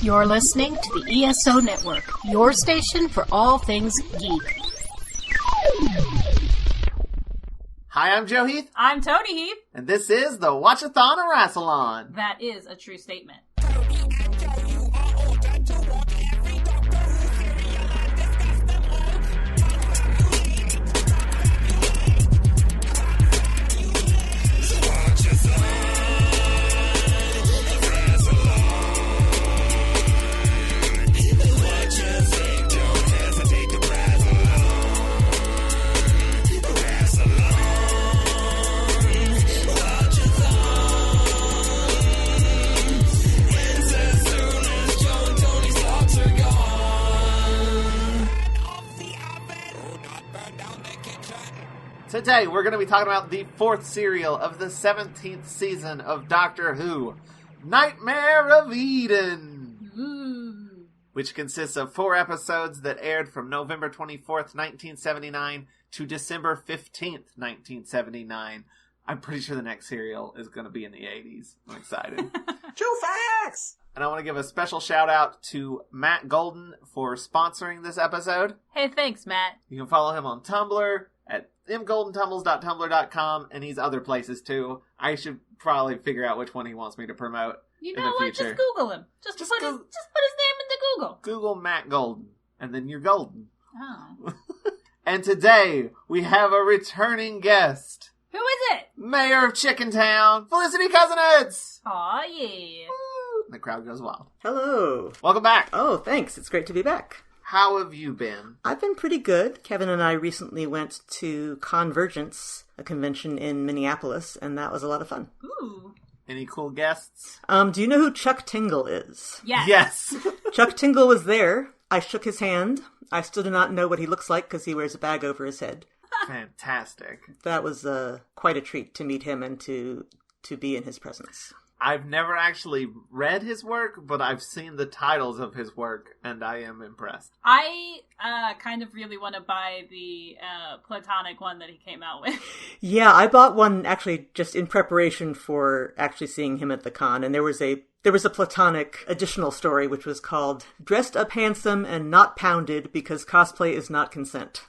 You're listening to the ESO Network, your station for all things geek. Hi, I'm Joe Heath. I'm Toni Heath. And this is the Watch-A-Thon of Rassilon. That is a true statement. Today, we're going to be talking about the fourth serial of the 17th season of Doctor Who, Nightmare of Eden, which consists of 4 episodes that aired from November 24th, 1979 to December 15th, 1979. I'm pretty sure the next serial is going to be in the 80s. I'm excited. True facts! And I want to give a special shout out to Matt Golden for sponsoring this episode. Hey, thanks, Matt. You can follow him on Tumblr at mgoldentumbles.tumblr.com, and he's other places too. I should probably figure out which one he wants me to promote You in know the what? future. Just Google him. Just put his name into Google. Google Matt Golden, and then you're golden. Oh. And today, we have a returning guest. Who is it? Mayor of Chickentown, Felicity Kusinitz! Aw, yeah. Woo! The crowd goes wild. Hello. Welcome back. Oh, thanks. It's great to be back. How have you been? I've been pretty good. Kevin and I recently went to Convergence, a convention in Minneapolis, and that was a lot of fun. Ooh. Any cool guests? Do you know who Chuck Tingle is? Yes. Yes! Chuck Tingle was there. I shook his hand. I still do not know what he looks like because he wears a bag over his head. Fantastic. That was quite a treat to meet him and to be in his presence. I've never actually read his work, but I've seen the titles of his work, and I am impressed. I kind of really want to buy the Platonic one that he came out with. Yeah, I bought one actually just in preparation for actually seeing him at the con, and there was a Platonic additional story which was called Dressed Up Handsome and Not Pounded Because Cosplay is Not Consent.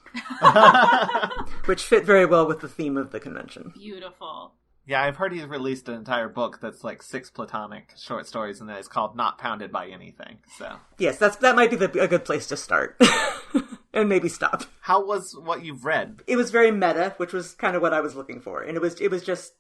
Which fit very well with the theme of the convention. Beautiful. Yeah, I've heard he's released an entire book that's like 6 platonic short stories, and that is called Not Pounded by Anything, so. Yes, that might be a good place to start. And maybe stop. How was what you've read? It was very meta, which was kind of what I was looking for. And it was just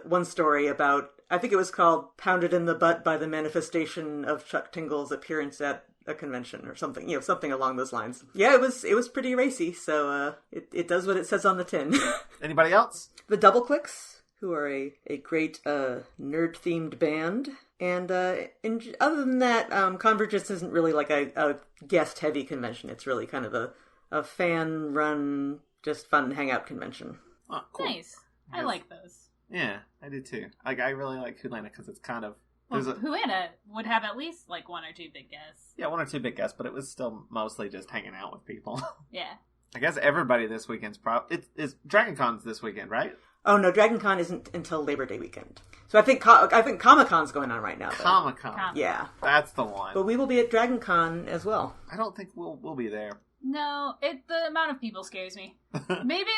one story about, I think it was called Pounded in the Butt by the Manifestation of Chuck Tingle's Appearance at a Convention or something, something along those lines. Yeah, it was pretty racy, so it does what it says on the tin. Anybody else? The Double Clicks, who are a great nerd-themed band. And other than that, Convergence isn't really like a guest-heavy convention. It's really kind of a fan-run, just fun hangout convention. Oh, cool. Nice. I like those. Yeah, I do too. Like, I really like Hulana because it's kind of... Well, Hulana would have at least like 1 or 2 big guests. Yeah, 1 or 2 big guests, but it was still mostly just hanging out with people. Yeah. I guess everybody this weekend's it's DragonCon's this weekend, right? Oh no, DragonCon isn't until Labor Day weekend. So I think Comic-Con's going on right now. Though. Comic-Con. Yeah. That's the one. But we will be at DragonCon as well. I don't think we'll be there. No, the amount of people scares me. Maybe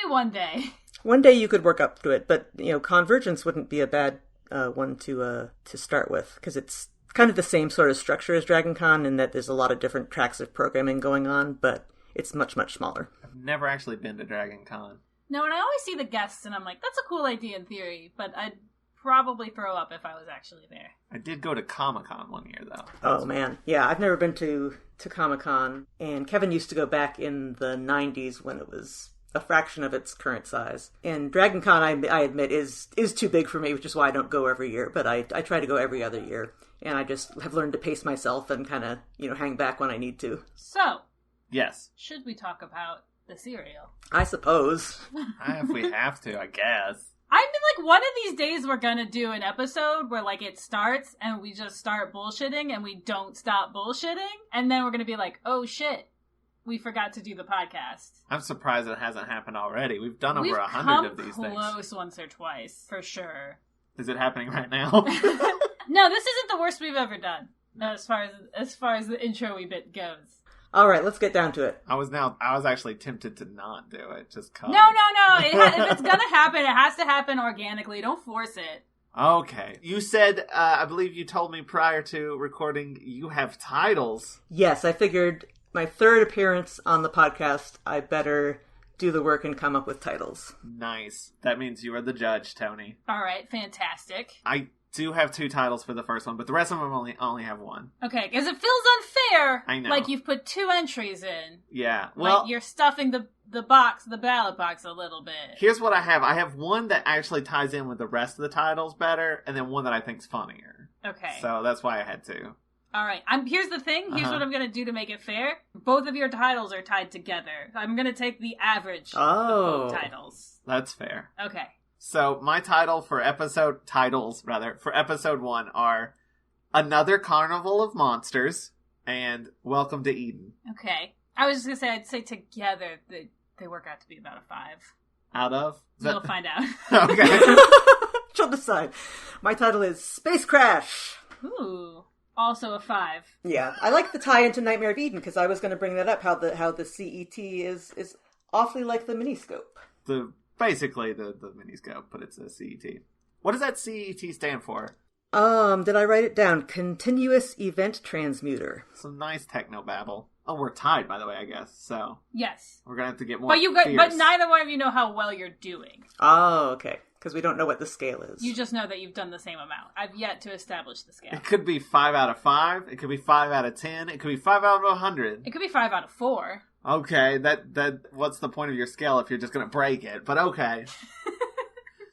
one day. One day you could work up to it, but Convergence wouldn't be a bad one to start with, because it's kind of the same sort of structure as DragonCon in that there's a lot of different tracks of programming going on, but it's much, much smaller. I've never actually been to DragonCon. No, and I always see the guests and I'm like, that's a cool idea in theory, but I'd probably throw up if I was actually there. I did go to Comic-Con one year, though. Oh, man. Yeah, I've never been to Comic-Con, and Kevin used to go back in the 90s when it was a fraction of its current size. And DragonCon, I admit, is too big for me, which is why I don't go every year, but I try to go every other year. And I just have learned to pace myself and kind of, hang back when I need to. So, yes. Should we talk about the cereal? I suppose. If we have to, I guess. I mean, one of these days we're gonna do an episode where, it starts and we just start bullshitting and we don't stop bullshitting. And then we're gonna be like, oh shit, we forgot to do the podcast. I'm surprised it hasn't happened already. We've done over 100 of these things. We've come close once or twice, for sure. Is it happening right now? No, this isn't the worst we've ever done. As far as the intro-y bit goes. All right, let's get down to it. I was actually tempted to not do it, just cause. No. If it's gonna happen, it has to happen organically. Don't force it. Okay. You said, I believe you told me prior to recording, you have titles. Yes, I figured my third appearance on the podcast, I better do the work and come up with titles. Nice. That means you are the judge, Toni. All right, fantastic. I do have 2 titles for the first one, but the rest of them only have 1. Okay, because it feels unfair. I know. Like you've put 2 entries in. Yeah. Well, like you're stuffing the ballot box a little bit. Here's what I have. I have one that actually ties in with the rest of the titles better, and then one that I think's funnier. Okay. So that's why I had 2. All right. Here's the thing. Here's what I'm going to do to make it fair. Both of your titles are tied together. I'm going to take the average of both titles. That's fair. Okay. So my titles for episode 1 are Another Carnival of Monsters and Welcome to Eden. Okay. I was just going to say, I'd say together they work out to be about a 5. Out of? You'll find out. Okay. She'll decide. My title is Space Crash. Ooh. Also a 5. Yeah, I like the tie into Nightmare of Eden because I was going to bring that up. How the CET is awfully like the miniscope. Basically the miniscope, but it's a CET. What does that CET stand for? Did I write it down? Continuous Event Transmuter. Some nice techno babble. Oh, we're tied, by the way, I guess. So yes, we're gonna have to get more. But neither one of you know how well you're doing. Oh, okay. Because we don't know what the scale is. You just know that you've done the same amount. I've yet to establish the scale. It could be 5 out of 5. It could be 5 out of 10. It could be 5 out of 100. It could be 5 out of 4. Okay, that what's the point of your scale if you're just gonna break it? But okay.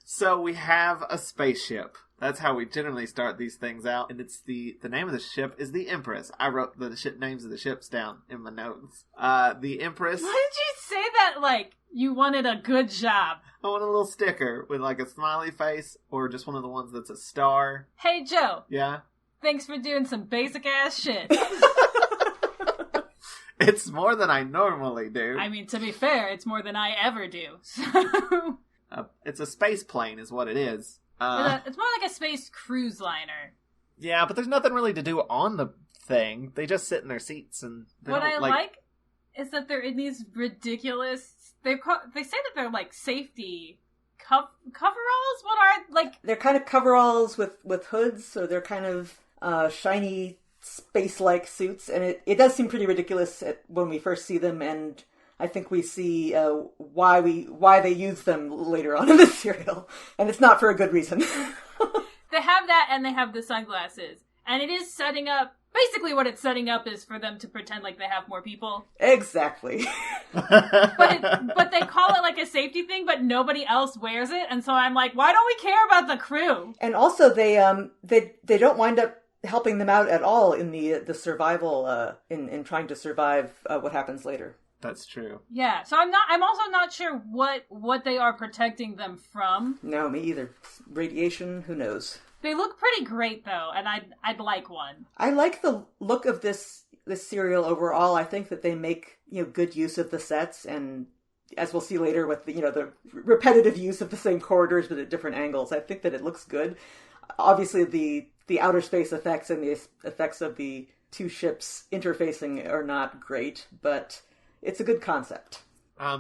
So we have a spaceship. That's how we generally start these things out. And it's the name of the ship is the Empress. I wrote the names of the ships down in my notes. The Empress. Why did you say that like you wanted a good job? I want a little sticker with like a smiley face or just one of the ones that's a star. Hey, Joe. Yeah? Thanks for doing some basic ass shit. It's more than I normally do. I mean, to be fair, it's more than I ever do. So. It's a space plane is what it is. It's more like a space cruise liner. Yeah, but there's nothing really to do on the thing. They just sit in their seats and... What I like is that they're in these ridiculous... They say that they're like safety coveralls? What are, like... They're kind of coveralls with hoods, so they're kind of shiny space-like suits, and it does seem pretty ridiculous when we first see them, and I think we see why they use them later on in the serial, and it's not for a good reason. They have that, and they have the sunglasses, and it is setting up. Basically, what it's setting up is for them to pretend like they have more people. Exactly. But they call it like a safety thing, but nobody else wears it, and so I'm like, why don't we care about the crew? And also, they don't wind up helping them out at all in the survival in trying to survive what happens later. That's true. Yeah, so I'm also not sure what they are protecting them from. No, me either. Radiation, who knows? They look pretty great though, and I'd like one. I like the look of this serial overall. I think that they make good use of the sets, and as we'll see later with the repetitive use of the same corridors but at different angles, I think that it looks good. Obviously, the outer space effects and the effects of the two ships interfacing are not great, but it's a good concept.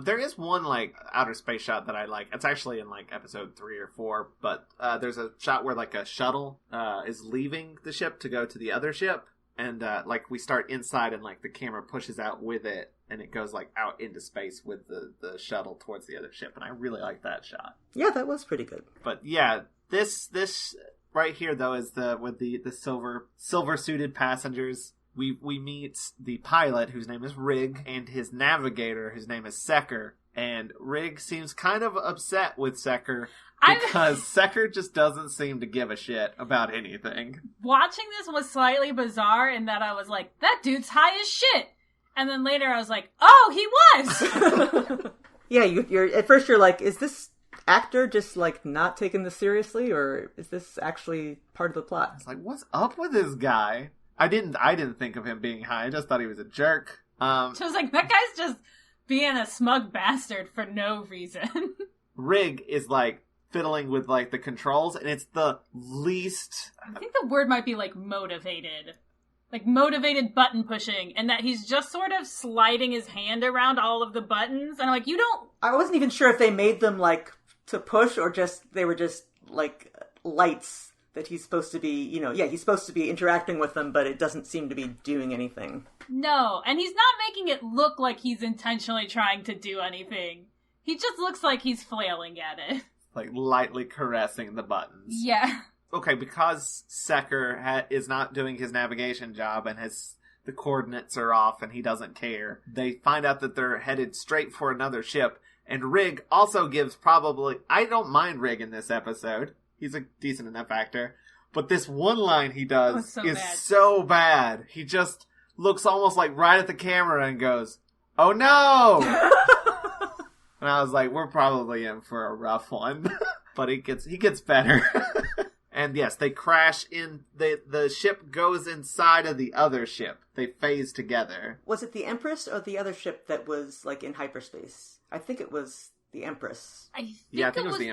There is one outer space shot that I like. It's actually in episode 3 or 4, but there's a shot where a shuttle is leaving the ship to go to the other ship, and we start inside and the camera pushes out with it, and it goes out into space with the shuttle towards the other ship, and I really like that shot. Yeah, that was pretty good. But yeah, this right here though is with the silver suited passengers. We meet the pilot, whose name is Rig, and his navigator, whose name is Secker. And Rig seems kind of upset with Secker because Secker just doesn't seem to give a shit about anything. Watching this was slightly bizarre in that I was like, that dude's high as shit. And then later I was like, oh, he was! Yeah, you're at first you're like, is this actor just not taking this seriously, or is this actually part of the plot? It's what's up with this guy? I didn't think of him being high. I just thought he was a jerk. So I was like, that guy's just being a smug bastard for no reason. Rig is fiddling with the controls, and it's the least. I think the word might be motivated. like motivated button pushing, and that he's just sort of sliding his hand around all of the buttons. And I'm like, you don't... I wasn't even sure if they made them, like, to push or just, they were just, like, lights that he's supposed to be, he's supposed to be interacting with them, but it doesn't seem to be doing anything. No, and he's not making it look like he's intentionally trying to do anything. He just looks like he's flailing at it. Like, lightly caressing the buttons. Yeah. Okay, because Secker is not doing his navigation job and the coordinates are off and he doesn't care, they find out that they're headed straight for another ship. And Rig also gives I don't mind Rig in this episode. He's a decent enough actor. But this one line he does so bad. He just looks almost like right at the camera and goes, "Oh no!" And I was like, we're probably in for a rough one. But he gets better. And yes, they crash in. The ship goes inside of the other ship. They phase together. Was it the Empress or the other ship that was, like, in hyperspace? I think it was the Empress. I think it was the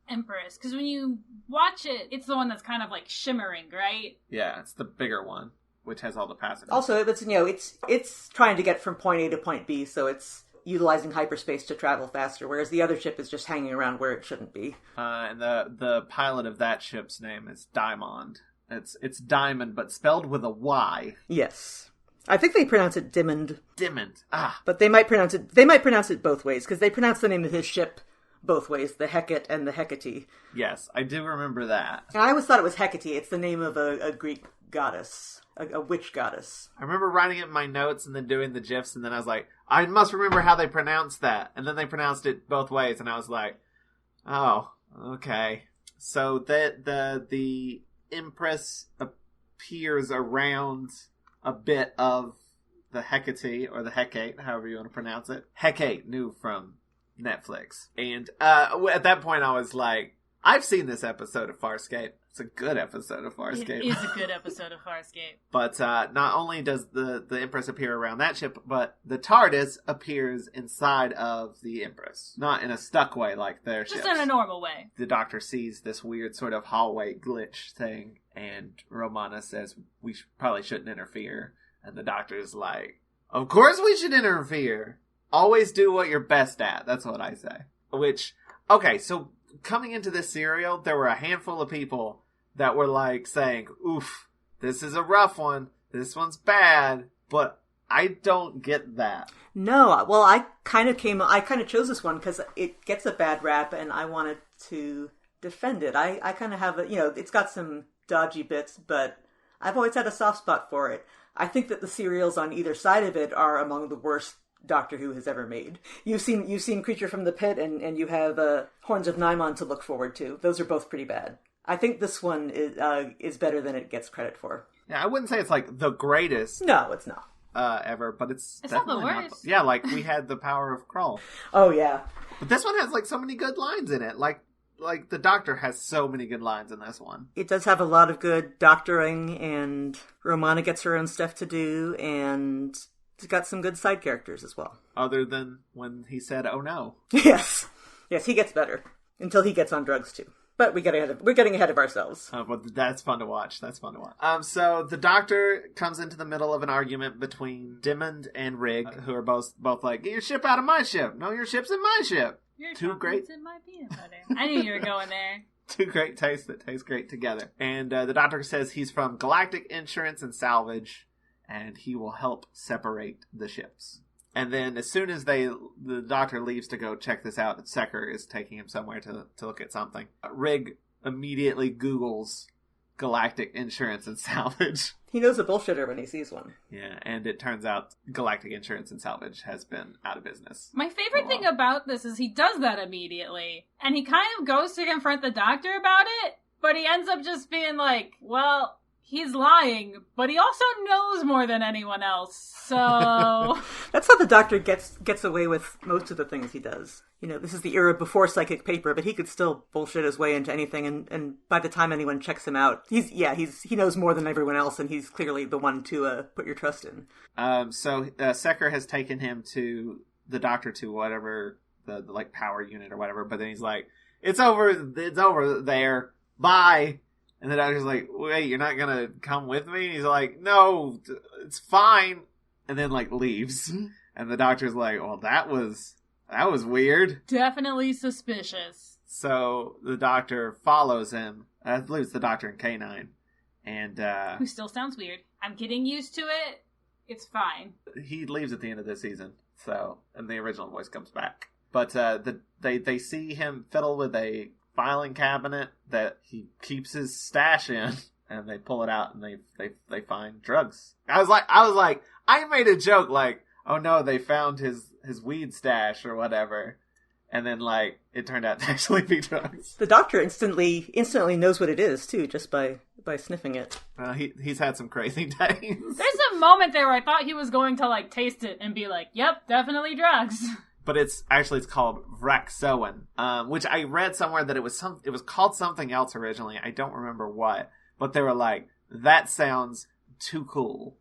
Empress. Because when you watch it, it's the one that's kind of, like, shimmering, right? Yeah, it's the bigger one, which has all the passengers. Also, it's trying to get from point A to point B, so it's utilizing hyperspace to travel faster, whereas the other ship is just hanging around where it shouldn't be. And the pilot of that ship's name is Diamond. It's Diamond, but spelled with a Y. Yes. I think they pronounce it Diamond. Diamond. Ah. But they might pronounce it both ways, because they pronounce the name of his ship both ways, the Hecate and the Hecate. Yes, I do remember that. And I always thought it was Hecate. It's the name of a Greek goddess. A witch goddess. I remember writing it in my notes and then doing the GIFs, and then I was like, I must remember how they pronounced that. And then they pronounced it both ways, and I was like, oh, okay. So the Empress appears around a bit of the Hecate, or the Hecate, however you want to pronounce it. Hecate, new from Netflix. And at that point I was like, I've seen this episode of Farscape. It's a good episode of Farscape. It is a good episode of Farscape. But not only does the Empress appear around that ship, but the TARDIS appears inside of the Empress. Not in a stuck way like their ships. Just in a normal way. The Doctor sees this weird sort of hallway glitch thing, and Romana says we probably shouldn't interfere. And the Doctor's like, of course we should interfere! Always do what you're best at. That's what I say. Which, okay, so coming into this serial, there were a handful of people that were like saying, oof, this is a rough one. This one's bad. But I don't get that. No, well, I kind of chose this one because it gets a bad rap and I wanted to defend it. I kind of have it's got some dodgy bits, but I've always had a soft spot for it. I think that the serials on either side of it are among the worst Doctor Who has ever made. You've seen Creature from the Pit and you have Horns of Nimon to look forward to. Those are both pretty bad. I think this one is better than it gets credit for. Yeah, I wouldn't say it's like the greatest. No, it's not. Ever, but it's not definitely the worst. Yeah, like we had The Power of Krull. Oh yeah. But this one has like so many good lines in it. Like the Doctor has so many good lines in this one. It does have a lot of good doctoring, and Romana gets her own stuff to do, and it's got some good side characters as well. Other than when he said, "Oh no." Yes, he gets better until he gets on drugs too. But we're getting ahead of ourselves. But that's fun to watch. So the Doctor comes into the middle of an argument between Diamond and Rig, who are both like, "Get your ship out of my ship! No, your ship's in my ship." Your Two great in my peanut butter. I knew you were going there. Two great tastes that taste great together. And the Doctor says he's from Galactic Insurance and Salvage, and he will help separate the ships. And then as soon as the Doctor leaves to go check this out, Secker is taking him somewhere to look at something. Rig immediately Googles Galactic Insurance and Salvage. He knows a bullshitter when he sees one. Yeah, and it turns out Galactic Insurance and Salvage has been out of business. My favorite thing about this is he does that immediately. And he kind of goes to confront the Doctor about it, but he ends up just being like, well, he's lying, but he also knows more than anyone else, so... That's how the Doctor gets away with most of the things he does. This is the era before psychic paper, but he could still bullshit his way into anything, and by the time anyone checks him out, he knows more than everyone else, and he's clearly the one to put your trust in. So Secker has taken him to the Doctor to whatever, the power unit or whatever, but then he's like, it's over there, bye! And the doctor's like, wait, you're not gonna come with me? And he's like, no, it's fine. And then, like, leaves. And the doctor's like, well, that was weird. Definitely suspicious. So the doctor follows him. I believe it's the doctor in K9. And, who still sounds weird. I'm getting used to it. It's fine. He leaves at the end of this season. So, and the original voice comes back. But, they see him fiddle with a filing cabinet that he keeps his stash in. And they pull it out and they find drugs. I was like, I made a joke like, oh no, they found his weed stash or whatever. And then, like, it turned out to actually be drugs. The doctor instantly knows what it is, too, just by sniffing it. He's had some crazy days. There's a moment there where I thought he was going to, like, taste it and be like, yep, definitely drugs. But it's called Rassilon, which I read somewhere that it was called something else originally. I don't remember what. But they were like, that sounds too cool.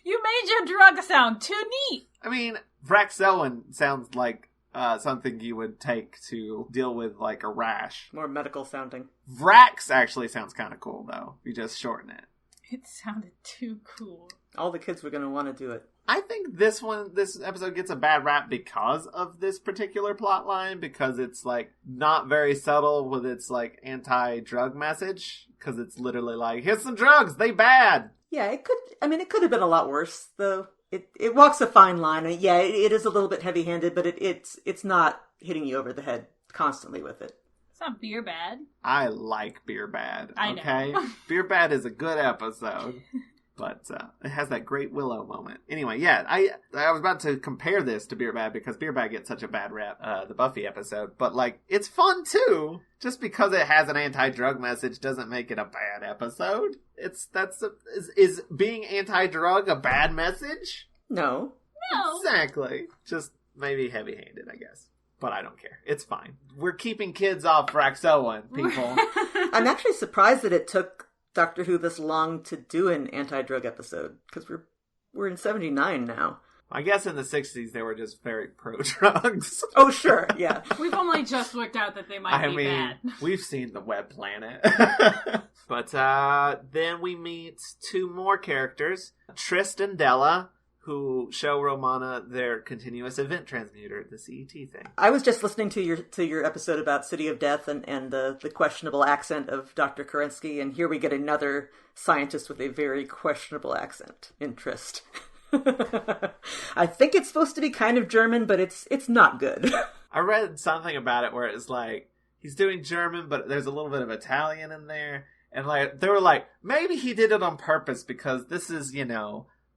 You made your drug sound too neat. I mean, Rassilon sounds like something you would take to deal with, like, a rash. More medical sounding. Vrax actually sounds kind of cool, though. You just shorten it. It sounded too cool. All the kids were going to want to do it. I think this episode gets a bad rap because of this particular plot line, because it's, like, not very subtle with its, like, anti-drug message, because it's literally like, here's some drugs, they bad! Yeah, it could have been a lot worse, though. It walks a fine line. Yeah, it is a little bit heavy-handed, but it's not hitting you over the head constantly with it. It's not beer bad. I like Beer Bad, I okay? know. Beer Bad is a good episode. But it has that great Willow moment. Anyway, yeah, I was about to compare this to Beer Bad because Beer Bad gets such a bad rap, the Buffy episode. But, like, it's fun, too. Just because it has an anti-drug message doesn't make it a bad episode. Is being anti-drug a bad message? No. No. Exactly. Just maybe heavy-handed, I guess. But I don't care. It's fine. We're keeping kids off Rassilon, people. I'm actually surprised that it took Doctor Who this long to do an anti-drug episode, because we're in 79 now. I guess in the 60s they were just very pro-drugs. Oh, sure, yeah. We've only just worked out that they might be bad. We've seen the Web Planet. But then we meet two more characters, Trist and Della, who show Romana their continuous event transmuter, the CET thing. I was just listening to your episode about City of Death and the questionable accent of Dr. Kerensky, and here we get another scientist with a very questionable accent in Trist. I think it's supposed to be kind of German, but it's not good. I read something about it where it's like, he's doing German, but there's a little bit of Italian in there. And like they were like, maybe he did it on purpose because this is,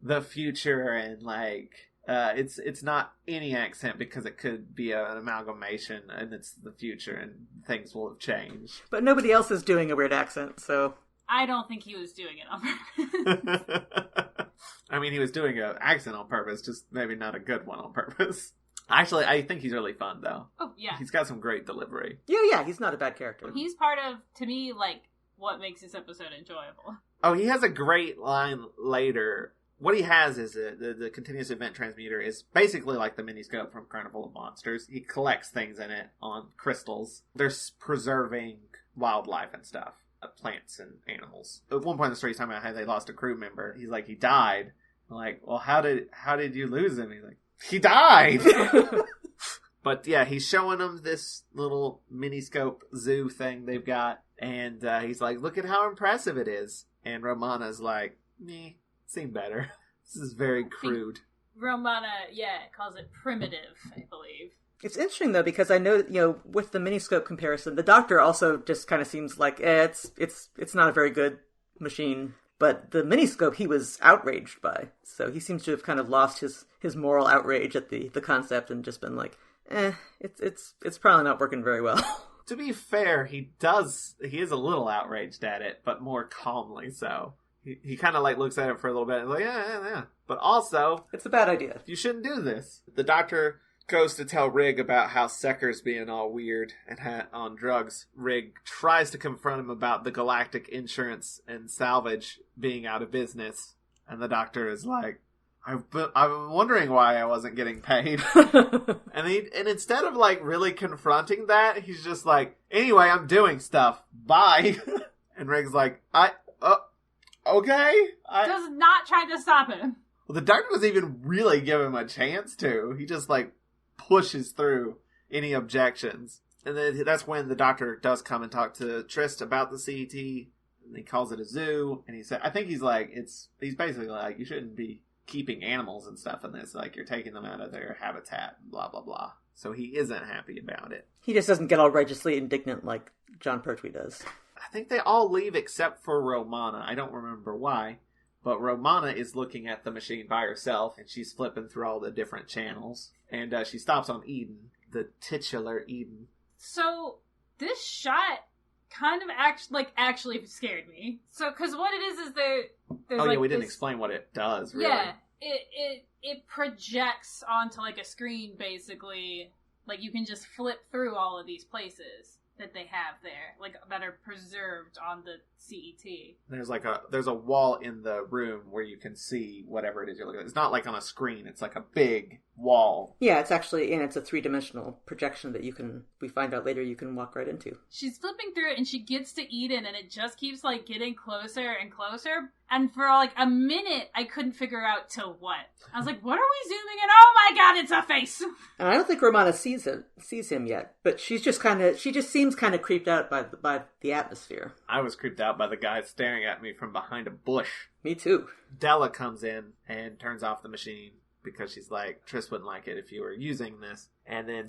the future, and like it's not any accent because it could be an amalgamation and it's the future and things will have changed. But nobody else is doing a weird accent, so I don't think he was doing it on purpose. I mean, he was doing an accent on purpose, just maybe not a good one on purpose. Actually, I think he's really fun though. Oh yeah, he's got some great delivery. Yeah, he's not a bad character. He's part of, to me, like, what makes this episode enjoyable. Oh, he has a great line later. What he has is the continuous event transmuter is basically like the miniscope from Carnival of Monsters. He collects things in it on crystals. They're preserving wildlife and stuff, plants and animals. At one point in the story, he's talking about how they lost a crew member. He's like, he died. I'm like, well, how did you lose him? He's like, he died! But yeah, he's showing them this little miniscope zoo thing they've got. And he's like, look at how impressive it is. And Romana's like, meh. Seen better. This is very crude. Romana, calls it primitive, I believe. It's interesting though, because I know, with the miniscope comparison, the Doctor also just kind of seems like it's not a very good machine. But the miniscope he was outraged by, so he seems to have kind of lost his moral outrage at the concept and just been like, it's probably not working very well. To be fair, he is a little outraged at it, but more calmly so. He kind of like looks at it for a little bit and is like, yeah. But also, it's a bad idea. You shouldn't do this. The Doctor goes to tell Rig about how Sekker's being all weird and on drugs. Rig tries to confront him about the Galactic Insurance and Salvage being out of business. And the Doctor is like, I've been wondering why I wasn't getting paid. And instead of like really confronting that, he's just like, anyway, I'm doing stuff. Bye. And Rig's like, okay. Does not try to stop him. Well, the doctor doesn't even really give him a chance to. He just like pushes through any objections. And then that's when the doctor does come and talk to Trist about the CET. And he calls it a zoo. And he said, I think he's basically like, you shouldn't be keeping animals and stuff in this. Like, you're taking them out of their habitat, blah, blah, blah. So he isn't happy about it. He just doesn't get all righteously indignant like John Pertwee does. I think they all leave except for Romana. I don't remember why. But Romana is looking at the machine by herself, and she's flipping through all the different channels. And she stops on Eden, the titular Eden. So, this shot kind of actually scared me. So, because what it is there's we didn't explain what it does, really. Yeah, it projects onto, like, a screen, basically. Like, you can just flip through all of these places that they have there, like, that are preserved on the CET. There's a wall in the room where you can see whatever it is you're looking at. It's not like on a screen. It's like a big wall. Yeah, it's a 3-dimensional projection that we find out later you can walk right into. She's flipping through it and she gets to Eden and it just keeps like getting closer and closer. And for like a minute, I couldn't figure out to what. I was like, what are we zooming in? Oh my god, it's a face! And I don't think Romana sees him yet, but she just seems kind of creeped out by the atmosphere. I was creeped out by the guy staring at me from behind a bush. Me too. Della comes in and turns off the machine because she's like, Triss wouldn't like it if you were using this. And then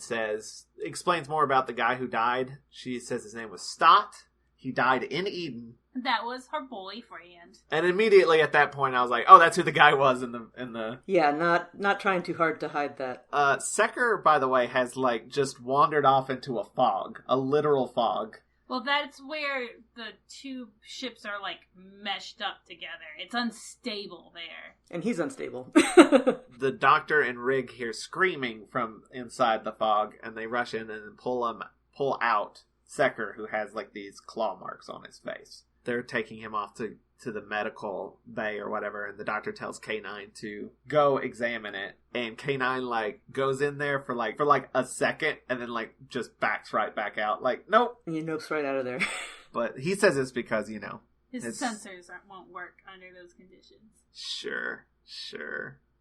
explains more about the guy who died. She says his name was Stott. He died in Eden. That was her boyfriend. And immediately at that point I was like, oh, that's who the guy was in the... Yeah, not trying too hard to hide that. Secker, by the way, has like just wandered off into a fog. A literal fog. Well, that's where the two ships are, like, meshed up together. It's unstable there. And he's unstable. The doctor and Rig hear screaming from inside the fog, and they rush in and pull out Secker, who has, like, these claw marks on his face. They're taking him off to the medical bay or whatever, and the doctor tells K9 to go examine it, and K9 like goes in there for a second and then like just backs right back out, like nope, and he nopes right out of there. But he says it's because his sensors won't work under those conditions. Sure,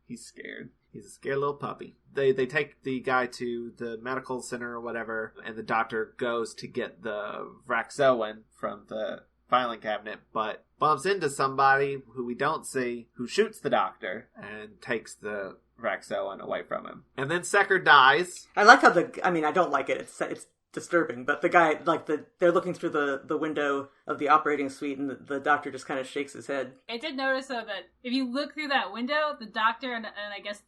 he's scared. He's a scared little puppy. They take the guy to the medical center or whatever, and the doctor goes to get the Vraxoan from the filing cabinet, but bumps into somebody who we don't see, who shoots the doctor and takes the Vraxoan away from him. And then Secker dies. I like how I don't like it. It's disturbing, but the guy, like, they're looking through the window of the operating suite, and the doctor just kind of shakes his head. I did notice, though, that if you look through that window, the doctor and I guess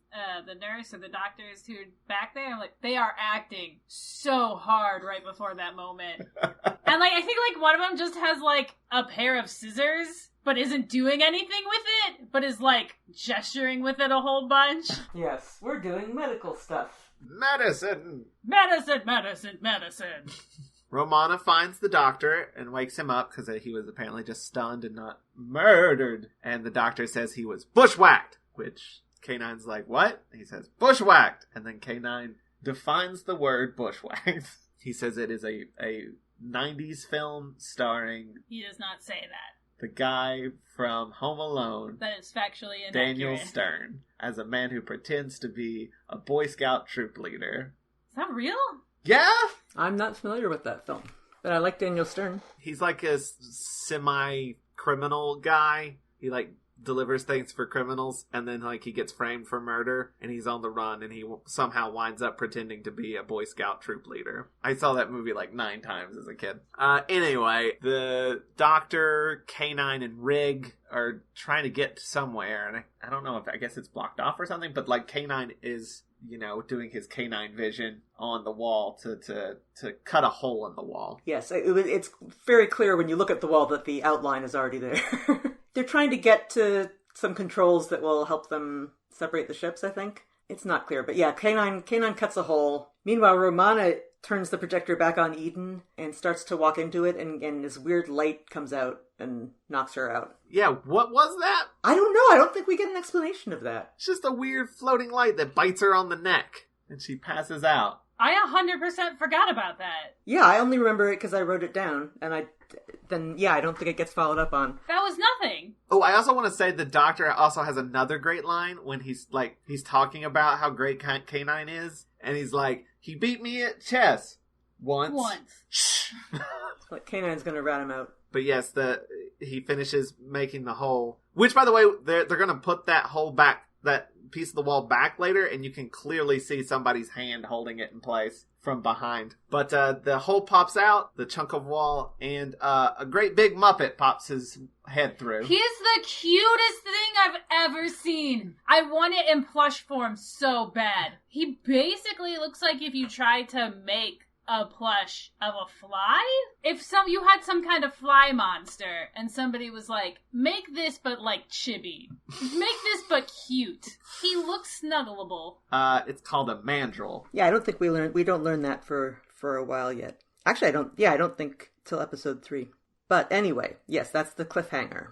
the nurse or the doctors who are back there, I'm like, they are acting so hard right before that moment. And, like, I think, like, one of them just has, like, a pair of scissors, but isn't doing anything with it, but is, like, gesturing with it a whole bunch. Yes, we're doing medical stuff. Medicine! Romana finds the doctor and wakes him up because he was apparently just stunned and not murdered. And the doctor says he was bushwhacked, which K9's like, what? And he says, bushwhacked! And then K9 defines the word bushwhacked. He says it is a 90s film starring... He does not say that. The guy from Home Alone. That is factually inaccurate. Daniel Stern. As a man who pretends to be a Boy Scout troop leader. Is that real? Yeah! I'm not familiar with that film. But I like Daniel Stern. He's like a semi-criminal guy. He like delivers things for criminals, and then like he gets framed for murder, and he's on the run, and he somehow winds up pretending to be a Boy Scout troop leader. I saw that movie like 9 times as a kid. Anyway, the doctor, K9, and Rig are trying to get somewhere, and I don't know if, I guess it's blocked off or something, but like K9 is, doing his K9 vision on the wall to cut a hole in the wall. Yes, it's very clear when you look at the wall that the outline is already there. They're trying to get to some controls that will help them separate the ships, I think. It's not clear, but yeah, K9 cuts a hole. Meanwhile, Romana turns the projector back on Eden and starts to walk into it, and this weird light comes out and knocks her out. Yeah, what was that? I don't know. I don't think we get an explanation of that. It's just a weird floating light that bites her on the neck, and she passes out. I 100% forgot about that. Yeah, I only remember it because I wrote it down, and I don't think it gets followed up on. That was nothing. Oh, I also want to say the Doctor also has another great line when he's talking about how great K9 is, and he's like, he beat me at chess once. Shh. Like K9's gonna rat him out. But yes, he finishes making the hole, which, by the way, they're gonna put that hole back, that piece of the wall back later, and you can clearly see somebody's hand holding it in place from behind. But the hole pops out, the chunk of wall, and a great big Muppet pops his head through. He is the cutest thing I've ever seen. I want it in plush form so bad. He basically looks like if you tried to make a plush of a fly. If you had some kind of fly monster and somebody was like, make this but like Chibi. Make this but cute. He looks snuggleable. It's called a mandrill. Yeah, I don't think we don't learn that for a while yet. Actually, I don't think till episode 3. But anyway, yes, that's the cliffhanger.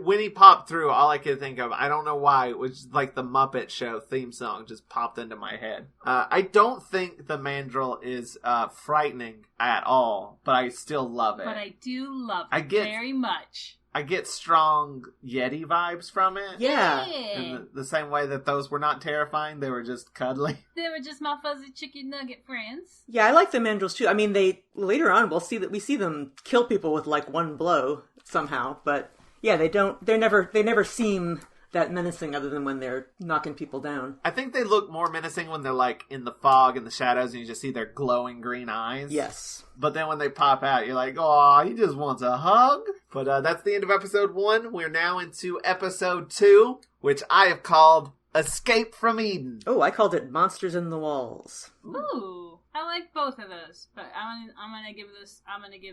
When he popped through, all I could think of, I don't know why, it was like the Muppet Show theme song just popped into my head. I don't think the mandrill is frightening at all, but I still love it. But I do love it very much. I get strong Yeti vibes from it. Yeah. In the same way that those were not terrifying, they were just cuddly. They were just my fuzzy chicken nugget friends. Yeah, I like the mandrills too. I mean, later on we see them kill people with like one blow somehow, but yeah, they never seem that menacing other than when they're knocking people down. I think they look more menacing when they're like in the fog and the shadows and you just see their glowing green eyes. Yes. But then when they pop out, you're like, oh, he just wants a hug. But that's the end of episode 1. We're now into episode 2, which I have called Escape from Eden. Oh, I called it Monsters in the Walls. Ooh. I like both of those, but I'm gonna give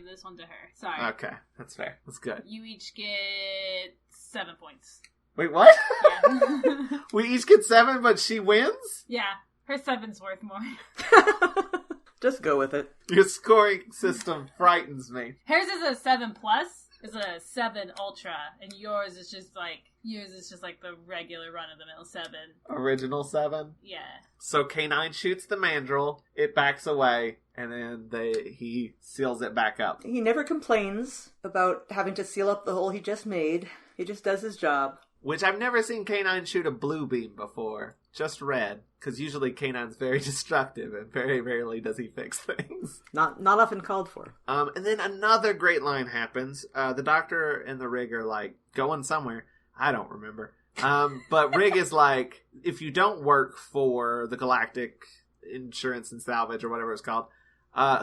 this one to her. Sorry. Okay, that's fair. That's good. You each get 7 points. Wait, what? Yeah. We each get 7, but she wins? Yeah, her 7's worth more. Just go with it. Your scoring system frightens me. Hers is a 7 plus, is a 7 ultra, and yours is just like the regular run-of-the-mill 7. Original 7? Yeah. So K9 shoots the mandrill, it backs away, and then he seals it back up. He never complains about having to seal up the hole he just made. He just does his job. Which I've never seen K9 shoot a blue beam before. Just red. Because usually K9's very destructive and very rarely does he fix things. Not often called for. And then another great line happens. The Doctor and the Rig are like going somewhere. I don't remember. But Rig is like, if you don't work for the Galactic Insurance and Salvage or whatever it's called,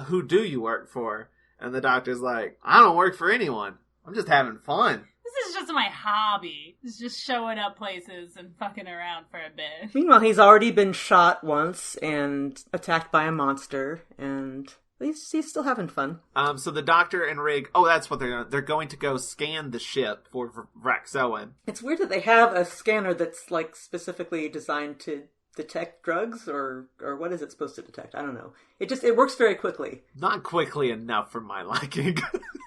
who do you work for? And the Doctor's like, I don't work for anyone. I'm just having fun. This is just my hobby. It's just showing up places and fucking around for a bit. Meanwhile, he's already been shot once and attacked by a monster, and he's still having fun. So the Doctor and Rig, that's what they're doing. They're going to go scan the ship for Vraxoan. It's weird that they have a scanner that's like specifically designed to detect drugs, or what is it supposed to detect? I don't know. It works very quickly. Not quickly enough for my liking.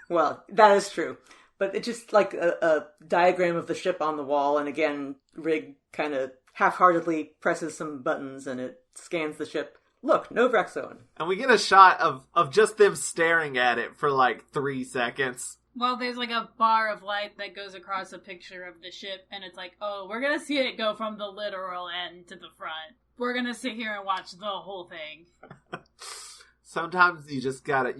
Well, that is true. But it's just like a diagram of the ship on the wall, and again, Rig kind of half-heartedly presses some buttons, and it scans the ship. Look, no Vraxoan. And we get a shot of just them staring at it for like 3 seconds. Well, there's like a bar of light that goes across a picture of the ship, and it's like, oh, we're gonna see it go from the literal end to the front. We're gonna sit here and watch the whole thing. Sometimes you just gotta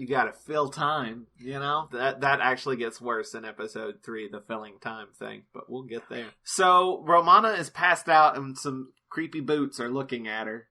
fill time, you know? That actually gets worse in episode 3, the filling time thing, but we'll get there. So, Romana is passed out and some creepy boots are looking at her.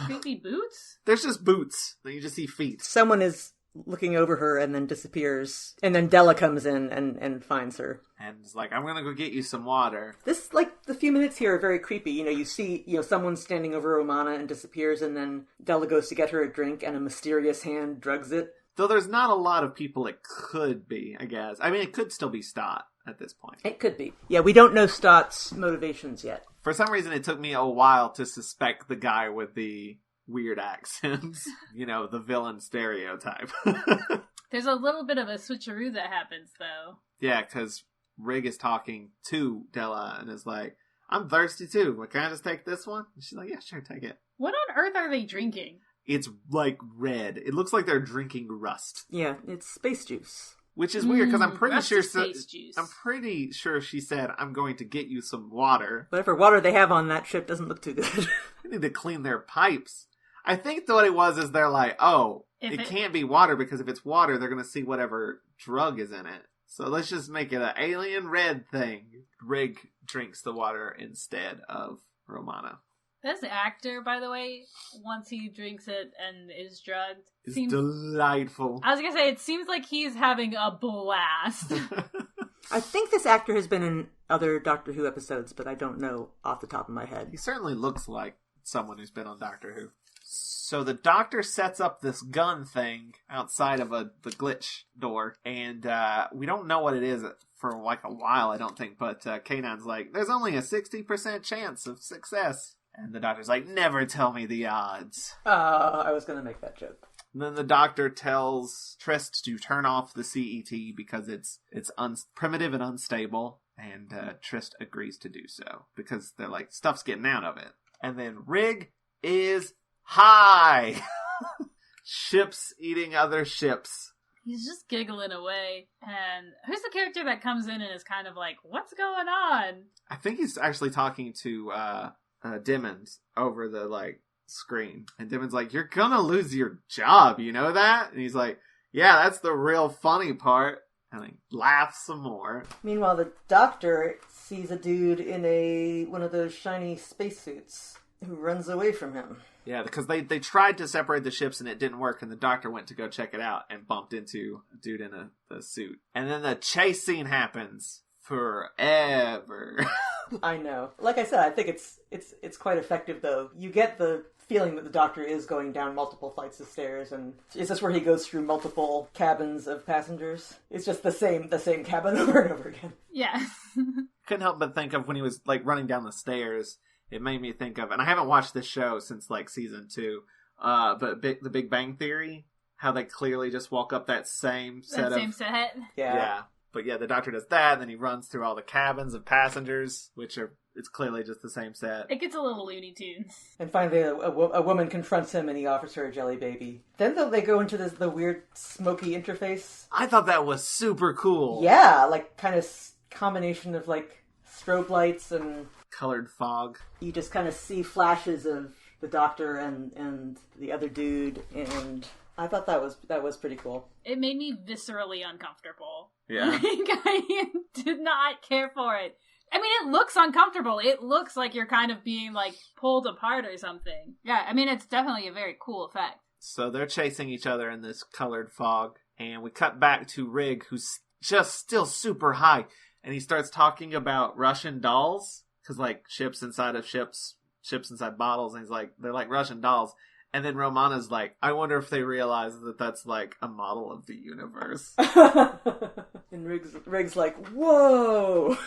Creepy boots? There's just boots. You just see feet. Someone is looking over her and then disappears. And then Della comes in and finds her. And it's like, I'm gonna go get you some water. This, like, the few minutes here are very creepy. You know, you see, someone standing over Romana and disappears, and then Della goes to get her a drink, and a mysterious hand drugs it. Though there's not a lot of people it could be, I guess. I mean, it could still be Stott. at this point. It could be. Yeah, we don't know Stott's motivations yet. For some reason, it took me a while to suspect the guy with the weird accents. The villain stereotype. There's a little bit of a switcheroo that happens, though. Yeah, because Rig is talking to Della and is like, I'm thirsty too. Can I just take this one? And she's like, yeah, sure, take it. What on earth are they drinking? It's like red. It looks like they're drinking rust. Yeah, it's space juice. Which is weird because I'm pretty sure space juice. I'm pretty sure she said, I'm going to get you some water. Whatever water they have on that ship doesn't look too good. They need to clean their pipes. I think what it was is they're like, oh, it can't be water because if it's water, they're going to see whatever drug is in it. So let's just make it an alien red thing. Rig drinks the water instead of Romana. This actor, by the way, once he drinks it and is drugged, seems delightful. I was going to say, it seems like he's having a blast. I think this actor has been in other Doctor Who episodes, but I don't know off the top of my head. He certainly looks like someone who's been on Doctor Who. So the Doctor sets up this gun thing outside of the glitch door, and we don't know what it is for like a while, I don't think, but K9's like, there's only a 60% chance of success. And the Doctor's like, never tell me the odds. I was going to make that joke. And then the Doctor tells Trist to turn off the CET because it's primitive and unstable, and Trist agrees to do so because they're like, stuff's getting out of it. And then Rig is high. Ships eating other ships. He's just giggling away. And who's the character that comes in and is kind of like, what's going on? I think he's actually talking to Dimmons over the screen. And Dimmons like, you're gonna lose your job, you know that? And he's like, yeah, that's the real funny part. And he laughs some more. Meanwhile, the Doctor sees a dude in one of those shiny spacesuits who runs away from him. Yeah, because they tried to separate the ships and it didn't work, and the Doctor went to go check it out and bumped into a dude in a suit. And then the chase scene happens forever. I know. Like I said, I think it's quite effective, though. You get the feeling that the Doctor is going down multiple flights of stairs, and is this where he goes through multiple cabins of passengers? It's just the same cabin over and over again. Yeah. Couldn't help but think of when he was running down the stairs. It made me think of, and I haven't watched this show since season 2, but The Big Bang Theory, how they clearly just walk up that same set. Yeah. But yeah, the Doctor does that, and then he runs through all the cabins of passengers, it's clearly just the same set. It gets a little Looney Tunes. And finally, a woman confronts him, and he offers her a jelly baby. Then they go into the weird smoky interface. I thought that was super cool. Yeah, kind of combination of strobe lights and colored fog. You just kind of see flashes of the Doctor and the other dude, and I thought that was pretty cool. It made me viscerally uncomfortable. Yeah. I did not care for it. I mean, it looks uncomfortable. It looks like you're kind of being pulled apart or something. Yeah, I mean, it's definitely a very cool effect. So they're chasing each other in this colored fog, and we cut back to Rig, who's just still super high, and he starts talking about Russian dolls. Because, ships inside of ships inside bottles, and he's like, they're like Russian dolls. And then Romana's like, I wonder if they realize that that's, a model of the universe. And Rig's like, whoa!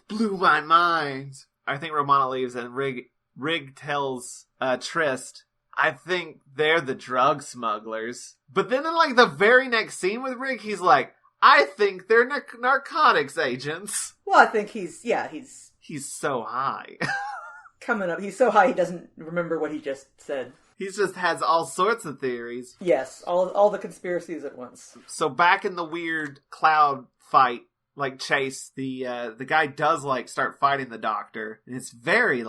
Blew my mind. I think Romana leaves, and Rig tells Trist, I think they're the drug smugglers. But then in, the very next scene with Rig, he's like, I think they're narcotics agents. Well, I think he's so high. Coming up. He's so high he doesn't remember what he just said. He just has all sorts of theories. Yes, all the conspiracies at once. So back in the weird cloud fight, chase, the guy does start fighting the Doctor, and it's very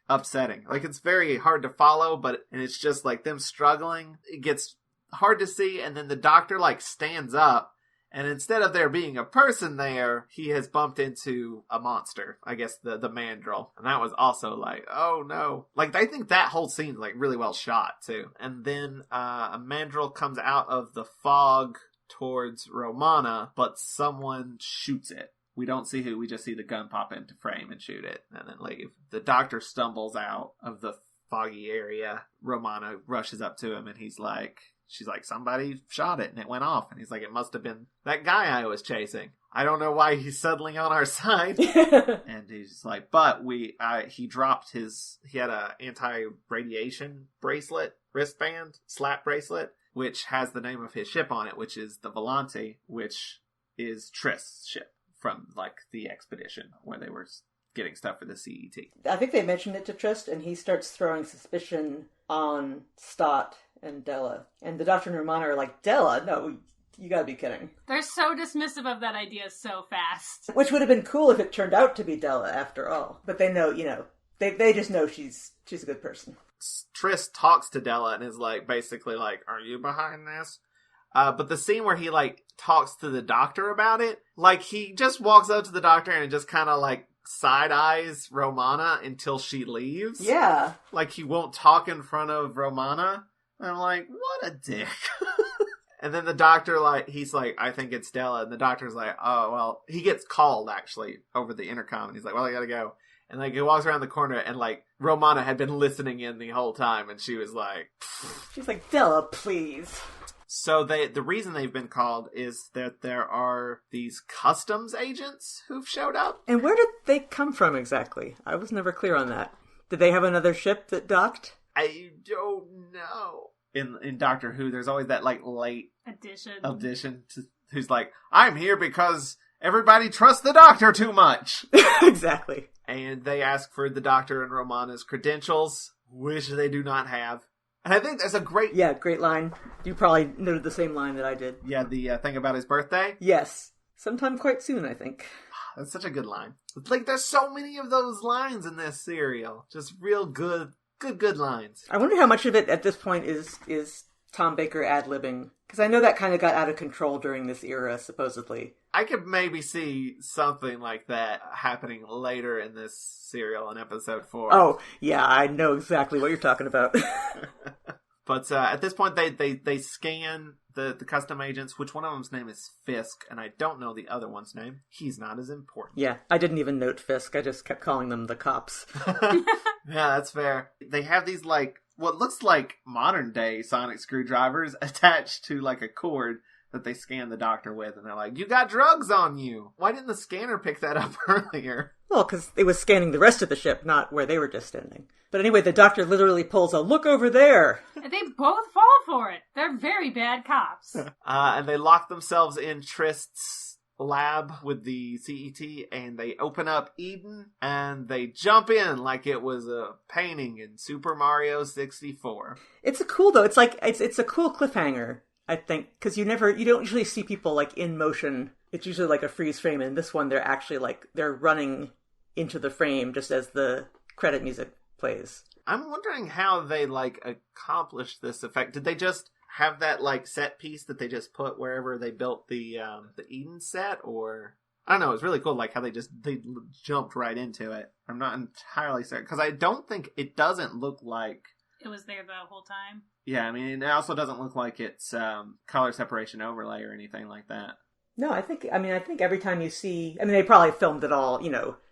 upsetting. It's very hard to follow, and it's just them struggling. It gets hard to see, and then the Doctor stands up. And instead of there being a person there, he has bumped into a monster. I guess the mandrill. And that was also oh no. I think that whole scene's really well shot too. And then a mandrill comes out of the fog towards Romana, but someone shoots it. We don't see who, we just see the gun pop into frame and shoot it and then leave. The Doctor stumbles out of the foggy area. Romana rushes up to him and he's like, she's like, somebody shot it and it went off. And he's like, it must have been that guy I was chasing. I don't know why he's suddenly on our side. And he's like, but he dropped he had a anti-radiation bracelet, wristband, slap bracelet, which has the name of his ship on it, which is the Volante, which is Trist's ship from, like, the expedition where they were getting stuff for the CET. I think they mentioned it to Trist, and he starts throwing suspicion on Stott and Della. And the Doctor and Romana are like, Della? No, you gotta be kidding. They're so dismissive of that idea so fast. Which would have been cool if it turned out to be Della after all. But they know, they just know she's a good person. Trist talks to Della and is like, basically like, are you behind this? But the scene where he, like, talks to the Doctor about it, like, he just walks up to the Doctor and just kind of, like, side-eyes Romana until she leaves. Yeah. Like, he won't talk in front of Romana. And I'm like, what a dick. And then the Doctor, like, he's like, I think it's Della. And the Doctor's like, oh, well, he gets called, actually, over the intercom. And he's like, well, I gotta go. And, like, he walks around the corner, and, like, Romana had been listening in the whole time. And she was like... She's like, Della, please. So the reason they've been called is that there are these customs agents who've showed up. And where did they come from exactly? I was never clear on that. Did they have another ship that docked? I don't know. In Doctor Who, there's always that, like, late addition to who's like, I'm here because everybody trusts the Doctor too much. Exactly. And they ask for the Doctor and Romana's credentials, which they do not have. And I think there's a great... Yeah, great line. You probably noted the same line that I did. Yeah, the thing about his birthday? Yes. Sometime quite soon, I think. That's such a good line. Like, there's so many of those lines in this serial. Just real good lines. I wonder how much of it at this point is Tom Baker ad-libbing. Because I know that kind of got out of control during this era, supposedly. I could maybe see something like that happening later in this serial in episode 4. Oh, yeah, I know exactly what you're talking about. But at this point, they scan the custom agents, which one of them's name is Fisk, and I don't know the other one's name. He's not as important. Yeah, I didn't even note Fisk. I just kept calling them the cops. Yeah, that's fair. They have these, like, what looks like modern-day sonic screwdrivers attached to, like, a cord that they scan the Doctor with, and they're like, you got drugs on you! Why didn't the scanner pick that up earlier? Well, because it was scanning the rest of the ship, not where they were just standing. But anyway, the Doctor literally pulls a look over there! And they both fall for it. They're very bad cops. And they lock themselves in Trist's lab with the CET, and they open up Eden, and they jump in like it was a painting in Super Mario 64. It's a cool, though. It's like, it's a cool cliffhanger, I think, because you don't usually see people, like, in motion. It's usually like a freeze frame, and this one, they're actually, like, they're running into the frame just as the credit music plays. I'm wondering how they, like, accomplished this effect. Did they just have that, like, set piece that they just put wherever they built the Eden set, or... I don't know, it's really cool, like, how they jumped right into it. I'm not entirely certain, because I don't think, it doesn't look like... It was there the whole time? Yeah, I mean, it also doesn't look like it's color separation overlay or anything like that. No, I think every time you see... I mean, they probably filmed it all,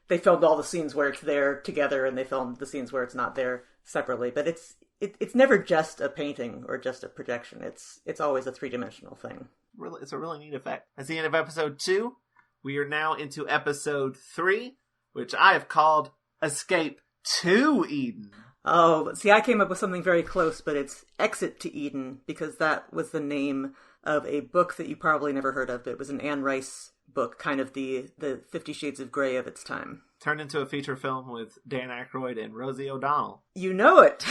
they filmed all the scenes where it's there together, and they filmed the scenes where it's not there separately, but it's never just a painting or just a projection. It's always a three-dimensional thing. Really, it's a really neat effect. That's the end of episode 2. We are now into episode 3, which I have called Escape to Eden. Oh, see, I came up with something very close, but it's Exit to Eden, because that was the name of a book that you probably never heard of. It was an Anne Rice book, kind of the 50 Shades of Grey of its time. Turned into a feature film with Dan Aykroyd and Rosie O'Donnell. You know it!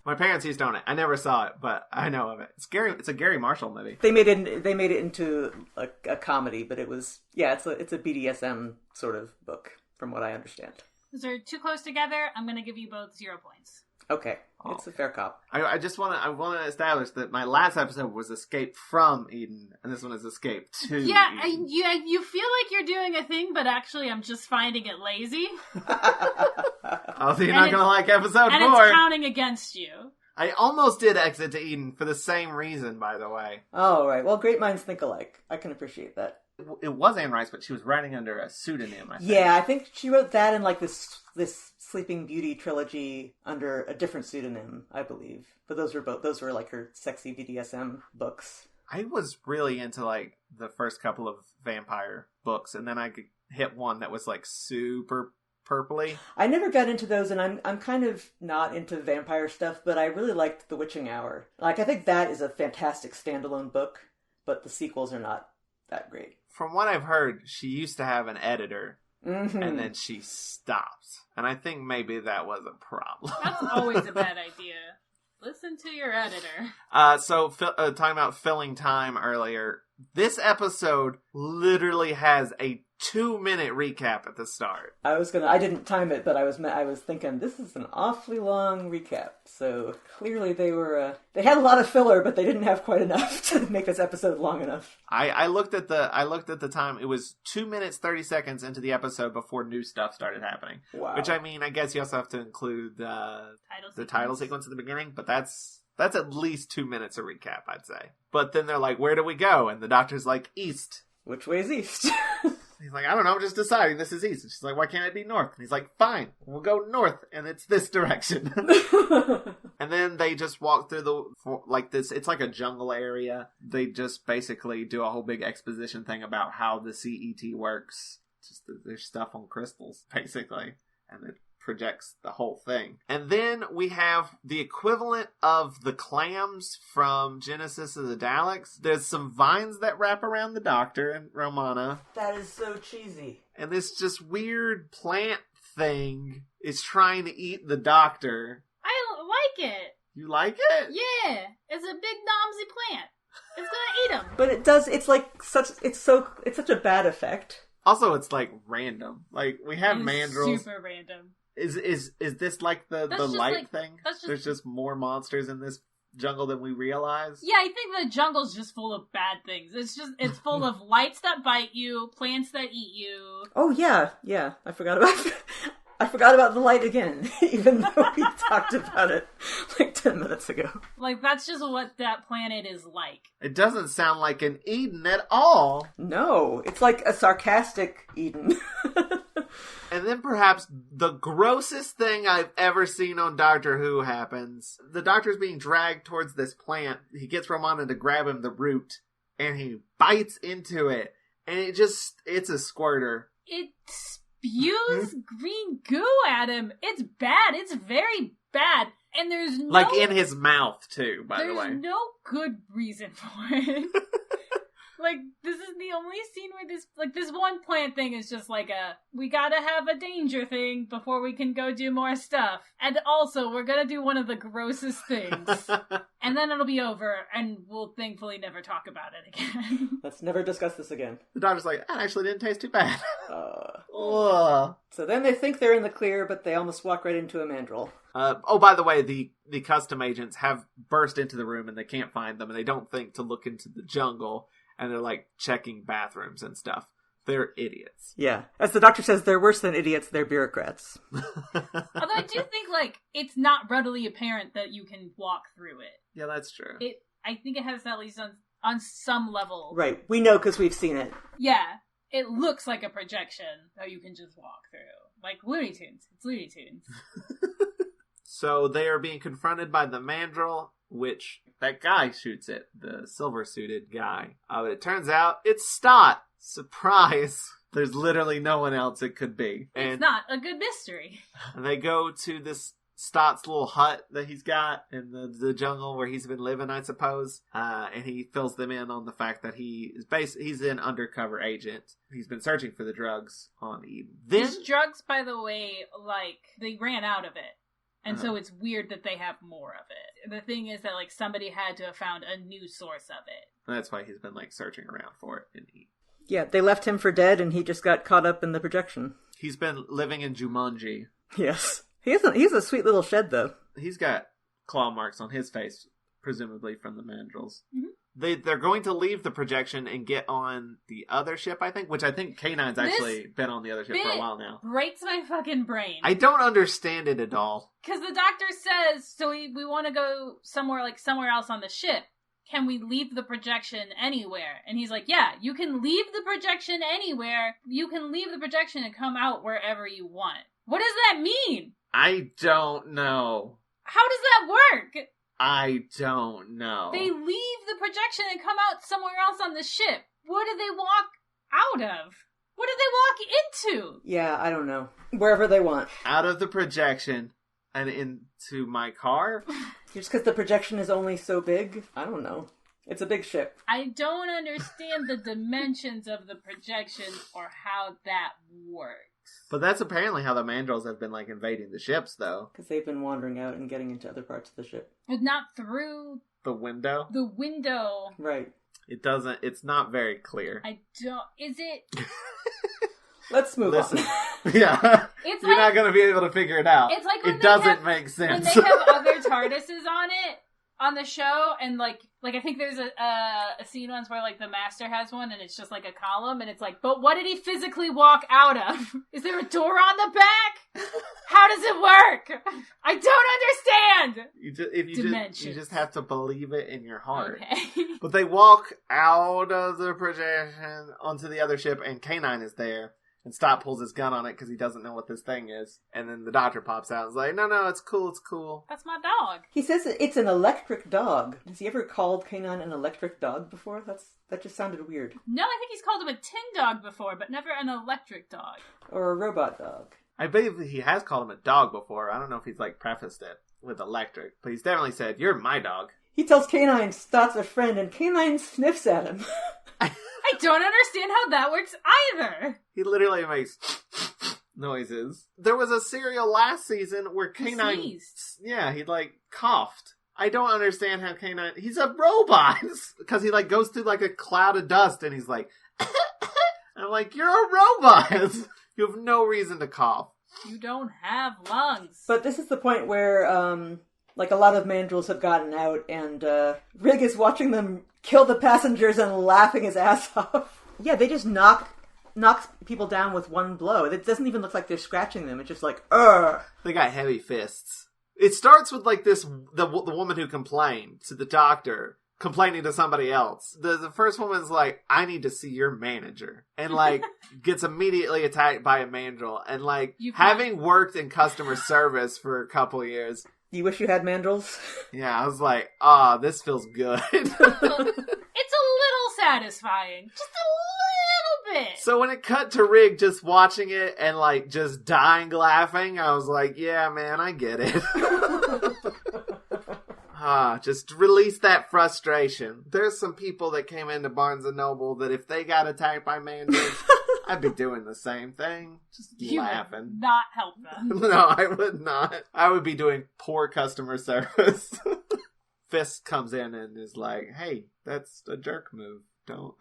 My parents used to own it. I never saw it, but I know of it. It's a Gary Marshall movie. They made it into a comedy, but it was, yeah, it's a BDSM sort of book, from what I understand. Those are too close together. I'm going to give you both 0 points. Okay, it's a fair cop. I just want to establish that my last episode was Escape from Eden, and this one is Escape to Eden. You feel like you're doing a thing, but actually I'm just finding it lazy. Oh, so you're not going to like episode 4. And it's counting against you. I almost did Exit to Eden for the same reason, by the way. Oh, right. Well, great minds think alike. I can appreciate that. It was Anne Rice, but she was writing under a pseudonym, I think. Yeah, I think she wrote that in like this Sleeping Beauty trilogy under a different pseudonym, I believe. But those were like her sexy BDSM books. I was really into like the first couple of vampire books, and then I hit one that was like super purpley. I never got into those, and I'm kind of not into vampire stuff, but I really liked The Witching Hour. Like, I think that is a fantastic standalone book, but the sequels are not that great. From what I've heard, she used to have an editor, Mm-hmm. and then she stopped. And I think maybe that was a problem. That's always a bad idea. Listen to your editor. Talking about filling time earlier, this episode literally has a 2-minute recap at the start. I didn't time it, but I was thinking, this is an awfully long recap. So clearly they had a lot of filler, but they didn't have quite enough to make this episode long enough. I looked at the time. It was 2 minutes 30 seconds into the episode before new stuff started happening. Wow. Which, I mean, I guess you also have to include the title sequence at the beginning, but that's at least 2 minutes of recap, I'd say. But then they're like, where do we go? And the doctor's like, east. Which way is east? He's like, I don't know, I'm just deciding this is east. And she's like, why can't it be north? And he's like, fine, we'll go north, and it's this direction. And then they just walk through this, it's like a jungle area. They just basically do a whole big exposition thing about how the CET works. Just there's stuff on crystals, basically. And it projects the whole thing. And then we have the equivalent of the clams from Genesis of the Daleks. There's some vines that wrap around the Doctor and Romana. That is so cheesy. And this just weird plant thing is trying to eat the Doctor. I like it. You like it? Yeah. It's a big nomsy plant. It's gonna eat him. But it does, it's such a bad effect. Also, it's like random. Like, we have mandrills. Super random. Is this like the light thing? There's just more monsters in this jungle than we realize? Yeah, I think the jungle's just full of bad things. It's full of lights that bite you, plants that eat you. Oh yeah. I forgot about the light again, even though we talked about it like 10 minutes ago. Like, that's just what that planet is like. It doesn't sound like an Eden at all. No, it's like a sarcastic Eden. And then perhaps the grossest thing I've ever seen on Doctor Who happens. The Doctor's being dragged towards this plant. He gets Romana to grab him the root, and he bites into it, and it's a squirter. It spews green goo at him. It's bad. It's very bad. And there's no... Like in his mouth, too, by the way. There's no good reason for it. Like, this is the only scene where this one plant thing is just like we gotta have a danger thing before we can go do more stuff. And also, we're gonna do one of the grossest things. And then it'll be over, and we'll thankfully never talk about it again. Let's never discuss this again. The Doctor's like, that actually didn't taste too bad. So then they think they're in the clear, but they almost walk right into a mandrill. By the way, the custom agents have burst into the room, and they can't find them, and they don't think to look into the jungle. And they're, like, checking bathrooms and stuff. They're idiots. Yeah. As the Doctor says, they're worse than idiots, they're bureaucrats. Although I do think, like, it's not readily apparent that you can walk through it. Yeah, that's true. I think it has at least on some level. Right. We know because we've seen it. Yeah. It looks like a projection that you can just walk through. Like Looney Tunes. It's Looney Tunes. So they are being confronted by the mandrill, which that guy shoots it, the silver-suited guy. It turns out it's Stott. Surprise! There's literally no one else it could be. And it's not a good mystery. They go to this Stott's little hut that he's got in the jungle where he's been living, I suppose. And he fills them in on the fact that he's an undercover agent. He's been searching for the drugs on Eden. These drugs, by the way, like, they ran out of it. And so it's weird that they have more of it. The thing is that, like, somebody had to have found a new source of it. That's why he's been, like, searching around for it in Eden. Yeah, they left him for dead and he just got caught up in the projection. He's been living in Jumanji. Yes. He's a sweet little shed, though. He's got claw marks on his face, presumably from the mandrills. Mm-hmm. They're going to leave the projection and get on the other ship, I think, which I think K9's actually been on the other ship for a while now. Breaks my fucking brain. I don't understand it at all. Because the Doctor says, so we want to go somewhere else on the ship. can we leave the projection anywhere? And he's like, yeah, you can leave the projection anywhere. You can leave the projection and come out wherever you want. What does that mean? I don't know. How does that work? I don't know. They leave the projection and come out somewhere else on the ship. What do they walk out of? What do they walk into? Yeah, I don't know. Wherever they want. Out of the projection and into my car? Just because the projection is only so big? I don't know. It's a big ship. I don't understand the dimensions of the projection or how that works. But that's apparently how the Mandrels have been, like, invading the ships, though. Because they've been wandering out and getting into other parts of the ship. But not through The window? the window. Right. It's not very clear. Is it? Let's move Listen. on. Yeah. It's You're like, not going to be able to figure it out. It's like when it they doesn't have- make when sense. they have other TARDISes on it, on the show, and like I think there's a scene once where like the Master has one, and it's just like a column, and it's like, but what did he physically walk out of? Is there a door on the back? How does it work? I don't understand. You just have to believe it in your heart. Okay. But they walk out of the projection onto the other ship, and K9 is there. And Stott pulls his gun on it because he doesn't know what this thing is. And then the doctor pops out and is like, no, it's cool. That's my dog. He says it's an electric dog. Has he ever called K9 an electric dog before? That just sounded weird. No, I think he's called him a tin dog before, but never an electric dog. Or a robot dog. I believe he has called him a dog before. I don't know if he's like prefaced it with electric. But he's definitely said, you're my dog. He tells K9 Stott's a friend, and K9 sniffs at him. I don't understand how that works either. He literally makes noises. There was a serial last season where K9... Sneezed. Yeah, he like coughed. I don't understand how K9... He's a robot! Because he like goes through like a cloud of dust and he's like... I'm like, you're a robot! You have no reason to cough. You don't have lungs. But this is the point where, like, a lot of Mandrels have gotten out, and Rig is watching them kill the passengers and laughing his ass off. Yeah, they just knocks people down with one blow. It doesn't even look like they're scratching them. It's just like, ugh. They got heavy fists. It starts with like this, the woman who complained to the doctor, complaining to somebody else. The first woman's like, I need to see your manager. And like, gets immediately attacked by a Mandrel. And like, having worked in customer service for a couple years... You wish you had Mandrels? Yeah, I was like, this feels good. It's a little satisfying. Just a little bit. So when it cut to Rig just watching it and like just dying laughing, I was like, yeah, man, I get it. Just release that frustration. There's some people that came into Barnes & Noble that if they got attacked by Mandrels, I'd be doing the same thing. Just laughing. Would not help them. No, I would not. I would be doing poor customer service. Fisk comes in and is like, hey, that's a jerk move. Don't.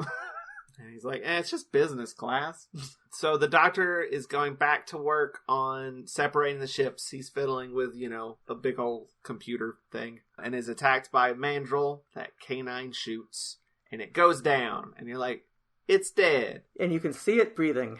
And he's like, it's just business class. So the doctor is going back to work on separating the ships. He's fiddling with, a big old computer thing. And is attacked by a Mandrel that K9 shoots. And it goes down. And you're like, it's dead. And you can see it breathing.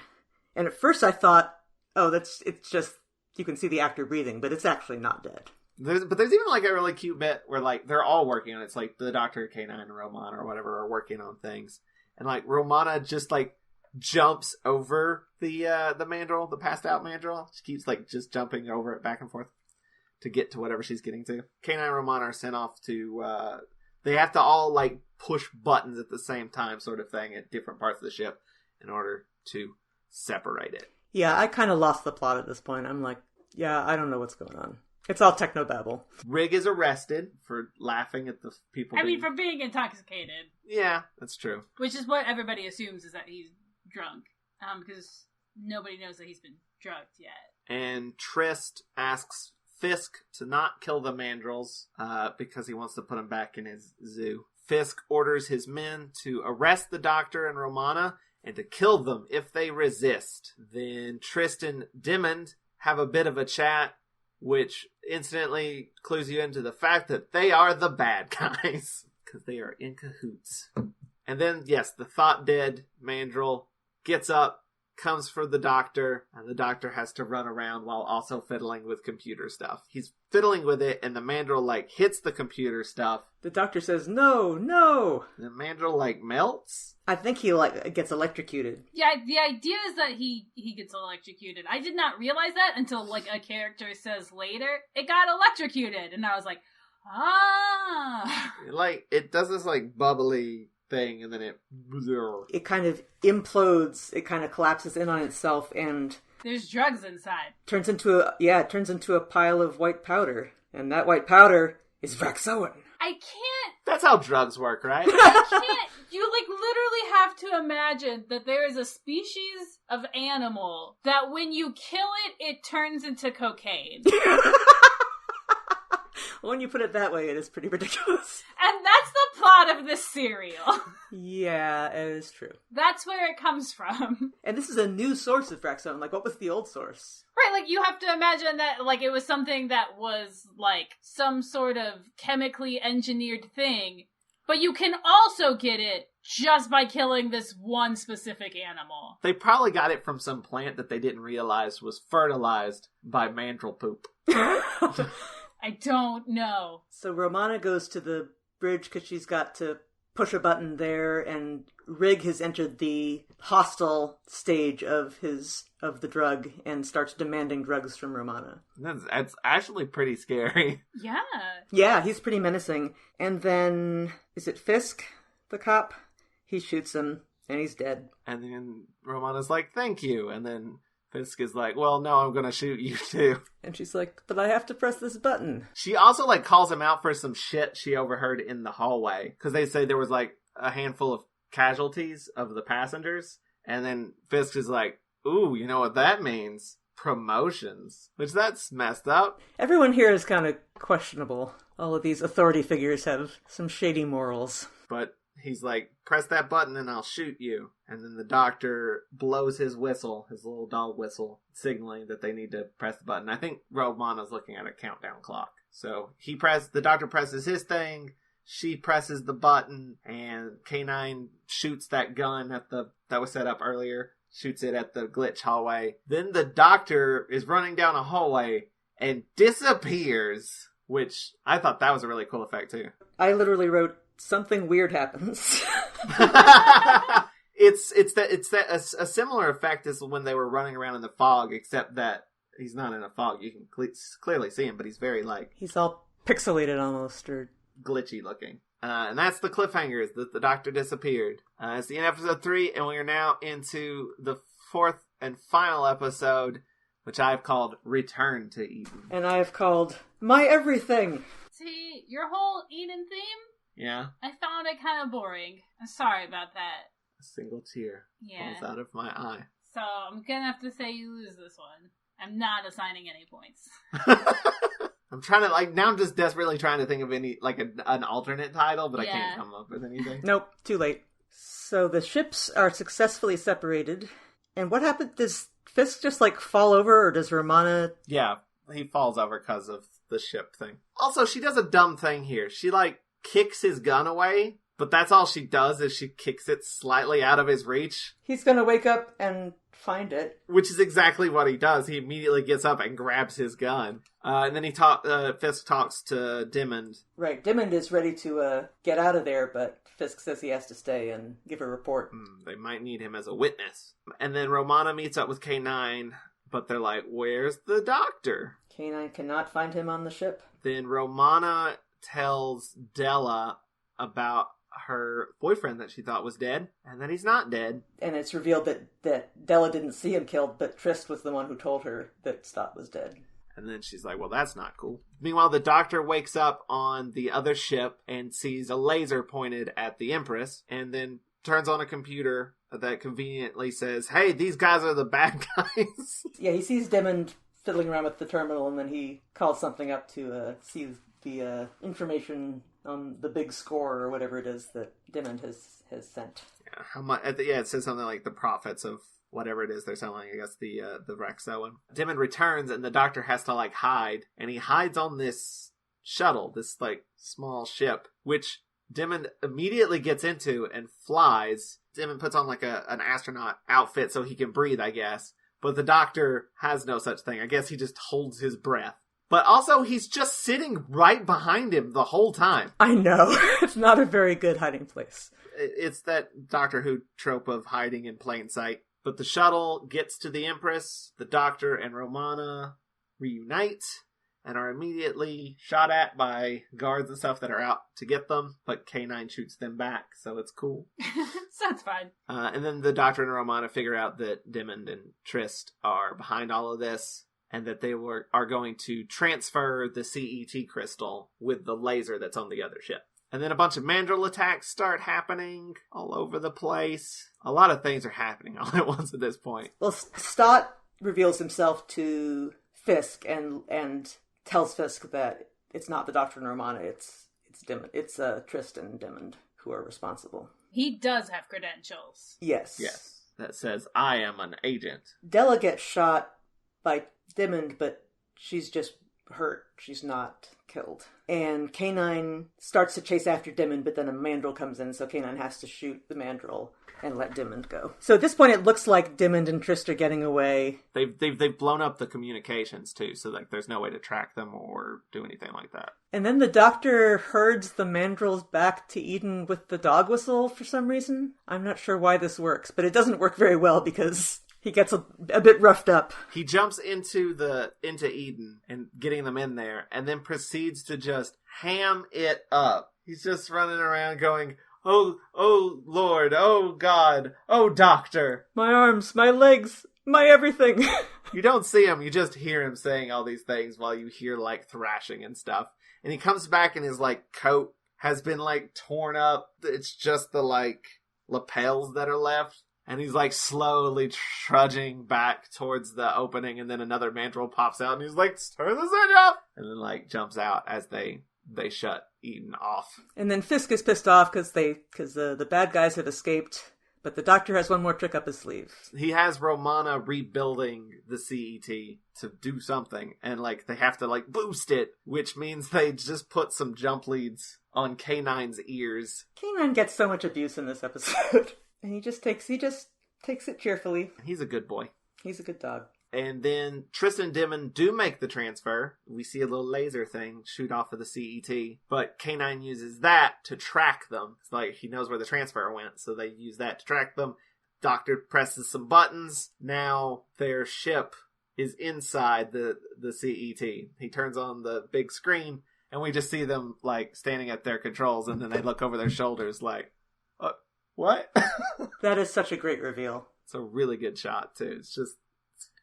And at first I thought, it's just, you can see the actor breathing, but it's actually not dead. There's even like a really cute bit where like they're all working on it. It's like the Doctor, K9, and Romana or whatever are working on things. And like Romana just like jumps over the Mandrel, the passed out Mandrel. She keeps like just jumping over it back and forth to get to whatever she's getting to. K9 and Romana are sent off to, they have to all like push buttons at the same time sort of thing at different parts of the ship in order to separate it. Yeah, I kind of lost the plot at this point. I'm like, yeah, I don't know what's going on. It's all technobabble. Rig is arrested for laughing at the people. For being intoxicated. Yeah, that's true. Which is what everybody assumes is that he's drunk. Because nobody knows that he's been drugged yet. And Trist asks Fisk to not kill the Mandrels because he wants to put them back in his zoo. Fisk orders his men to arrest the Doctor and Romana and to kill them if they resist. Then Trist and Diamond have a bit of a chat, which incidentally clues you into the fact that they are the bad guys because they are in cahoots. And then, yes, the thought dead Mandrel gets up, comes for the doctor, and the doctor has to run around while also fiddling with computer stuff. He's fiddling with it, and the mandrill, like, hits the computer stuff. The doctor says, no, no! The mandrill, like, melts? I think he, like, gets electrocuted. Yeah, the idea is that he gets electrocuted. I did not realize that until, like, a character says later, it got electrocuted, and I was like, ah! Like, it does this, like, bubbly thing, and then it kind of implodes, it kind of collapses in on itself, and there's drugs inside. Turns into a pile of white powder, and that white powder is Rassilon. I can't. That's how drugs work, right? I can't. You, like, literally have to imagine that there is a species of animal that when you kill it, it turns into cocaine. When you put it that way, it is pretty ridiculous. And that's the plot of this serial. Yeah, it is true. That's where it comes from. And this is a new source of Rassilon. Like, what was the old source? Right, like, you have to imagine that, like, it was something that was, like, some sort of chemically engineered thing. But you can also get it just by killing this one specific animal. They probably got it from some plant that they didn't realize was fertilized by mandrill poop. I don't know. So Romana goes to the bridge because she's got to push a button there, and Rig has entered the hostile stage of the drug and starts demanding drugs from Romana. That's actually pretty scary. Yeah. Yeah, he's pretty menacing. And then, is it Fisk, the cop? He shoots him, and he's dead. And then Romana's like, thank you. And then Fisk is like, well, no, I'm gonna shoot you too. And she's like, but I have to press this button. She also, like, calls him out for some shit she overheard in the hallway. Because they say there was, like, a handful of casualties of the passengers. And then Fisk is like, ooh, you know what that means? Promotions. Which, that's messed up. Everyone here is kind of questionable. All of these authority figures have some shady morals. But he's like, press that button and I'll shoot you. And then the doctor blows his whistle, his little dog whistle, signaling that they need to press the button. I think Romana's looking at a countdown clock. So the doctor presses his thing, she presses the button, and K9 shoots that gun that was set up earlier, shoots it at the glitch hallway. Then the doctor is running down a hallway and disappears, which I thought that was a really cool effect too. I literally wrote, something weird happens. It's a similar effect as when they were running around in the fog, except that he's not in a fog. You can clearly see him, but he's very, like, he's all pixelated almost, or glitchy looking. And that's the cliffhanger, is that the doctor disappeared. It's the end of episode 3, and we are now into the 4th and final episode, which I've called Return to Eden. And I've called My Everything. See, your whole Eden theme? Yeah? I found it kind of boring. I'm sorry about that. A single tear falls out of my eye. So I'm gonna have to say you lose this one. I'm not assigning any points. I'm trying to, like, now I'm just desperately trying to think of any, like, an alternate title, but I can't come up with anything. Nope, too late. So the ships are successfully separated. And what happened? Does Fisk just, like, fall over, or does Romana... Yeah, he falls over because of the ship thing. Also, she does a dumb thing here. She, like, kicks his gun away, but that's all she does, is she kicks it slightly out of his reach. He's gonna wake up and find it. Which is exactly what he does. He immediately gets up and grabs his gun. And then Fisk talks to Dimmond. Right, Dimmond is ready to get out of there, but Fisk says he has to stay and give a report. They might need him as a witness. And then Romana meets up with K9, but they're like, where's the doctor? K9 cannot find him on the ship. Then Romana tells Della about her boyfriend that she thought was dead, and that he's not dead. And it's revealed that Della didn't see him killed, but Trist was the one who told her that Stott was dead. And then she's like, well, that's not cool. Meanwhile, the doctor wakes up on the other ship and sees a laser pointed at the Empress, and then turns on a computer that conveniently says, hey, these guys are the bad guys. Yeah, he sees Dimmond fiddling around with the terminal, and then he calls something up to see the information on the big score or whatever it is that Dimmond has sent. Yeah, how much? It says something like the profits of whatever it is they're selling. I guess the Rexo. Dimmond returns, and the doctor has to, like, hide, and he hides on this shuttle, this, like, small ship, which Dimmond immediately gets into and flies Dimond puts on like an astronaut outfit so he can breathe, I guess. But the doctor has no such thing. I guess he just holds his breath. But also, he's just sitting right behind him the whole time. I know. It's not a very good hiding place. It's that Doctor Who trope of hiding in plain sight. But the shuttle gets to the Empress. The Doctor and Romana reunite and are immediately shot at by guards and stuff that are out to get them. But K9 shoots them back, so it's cool. Sounds fun. And then the Doctor and Romana figure out that Dimond and Trist are behind all of this. And that they are going to transfer the CET crystal with the laser that's on the other ship. And then a bunch of mandrill attacks start happening all over the place. A lot of things are happening all at once at this point. Well, Stott reveals himself to Fisk and tells Fisk that it's not the Doctor and Romana, it's Dimond. It's Trist and Dimond who are responsible. He does have credentials. Yes. Yes. That says, I am an agent. Della gets shot by Dimond, but she's just hurt. She's not killed. And K9 starts to chase after Dimond, but then a mandrill comes in, so K9 has to shoot the mandrill and let Dimond go. So at this point, it looks like Dimond and Trist are getting away. They've blown up the communications too, so like there's no way to track them or do anything like that. And then the Doctor herds the mandrills back to Eden with the dog whistle for some reason. I'm not sure why this works, but it doesn't work very well because he gets a bit roughed up. He jumps into Eden and getting them in there, and then proceeds to just ham it up. He's just running around going, oh Lord, oh God, oh Doctor. My arms, my legs, my everything. You don't see him, you just hear him saying all these things while you hear, like, thrashing and stuff. And he comes back and his, like, coat has been, like, torn up. It's just the, like, lapels that are left. And he's, like, slowly trudging back towards the opening, and then another mandrill pops out, and he's like, turn this thing up! And then, like, jumps out as they shut Eden off. And then Fisk is pissed off because the bad guys have escaped, but the Doctor has one more trick up his sleeve. He has Romana rebuilding the CET to do something, and, like, they have to, like, boost it, which means they just put some jump leads on K9's ears. K9 gets so much abuse in this episode. And he just takes it cheerfully. He's a good boy. He's a good dog. And then Tristan and Dimond do make the transfer. We see a little laser thing shoot off of the CET. But K9 uses that to track them. It's like he knows where the transfer went, so they use that to track them. Doctor presses some buttons. Now their ship is inside the CET. He turns on the big screen, and we just see them, like, standing at their controls, and then they look over their shoulders like, what? That is such a great reveal. It's a really good shot, too. It's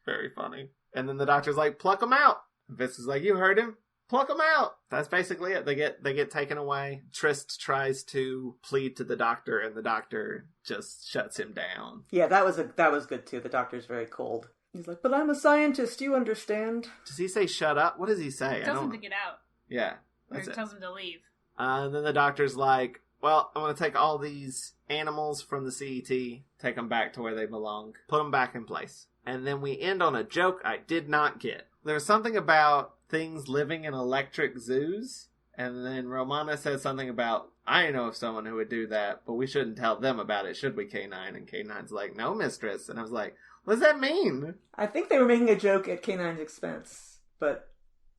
very funny. And then the Doctor's like, pluck him out. And Fisk is like, you heard him. Pluck him out. That's basically it. They get taken away. Trist tries to plead to the Doctor, and the Doctor just shuts him down. Yeah, that was good, too. The Doctor's very cold. He's like, but I'm a scientist, you understand. Does he say shut up? What does he say? He tells him to get out. Yeah. Or he tells him to leave. And then the Doctor's like, well, I'm going to take all these animals from the CET, take them back to where they belong, put them back in place. And then we end on a joke I did not get. There's something about things living in electric zoos, and then Romana says something about, I know of someone who would do that, but we shouldn't tell them about it, should we, K9? And K9's like, no, mistress. And I was like, what does that mean? I think they were making a joke at K9's expense, but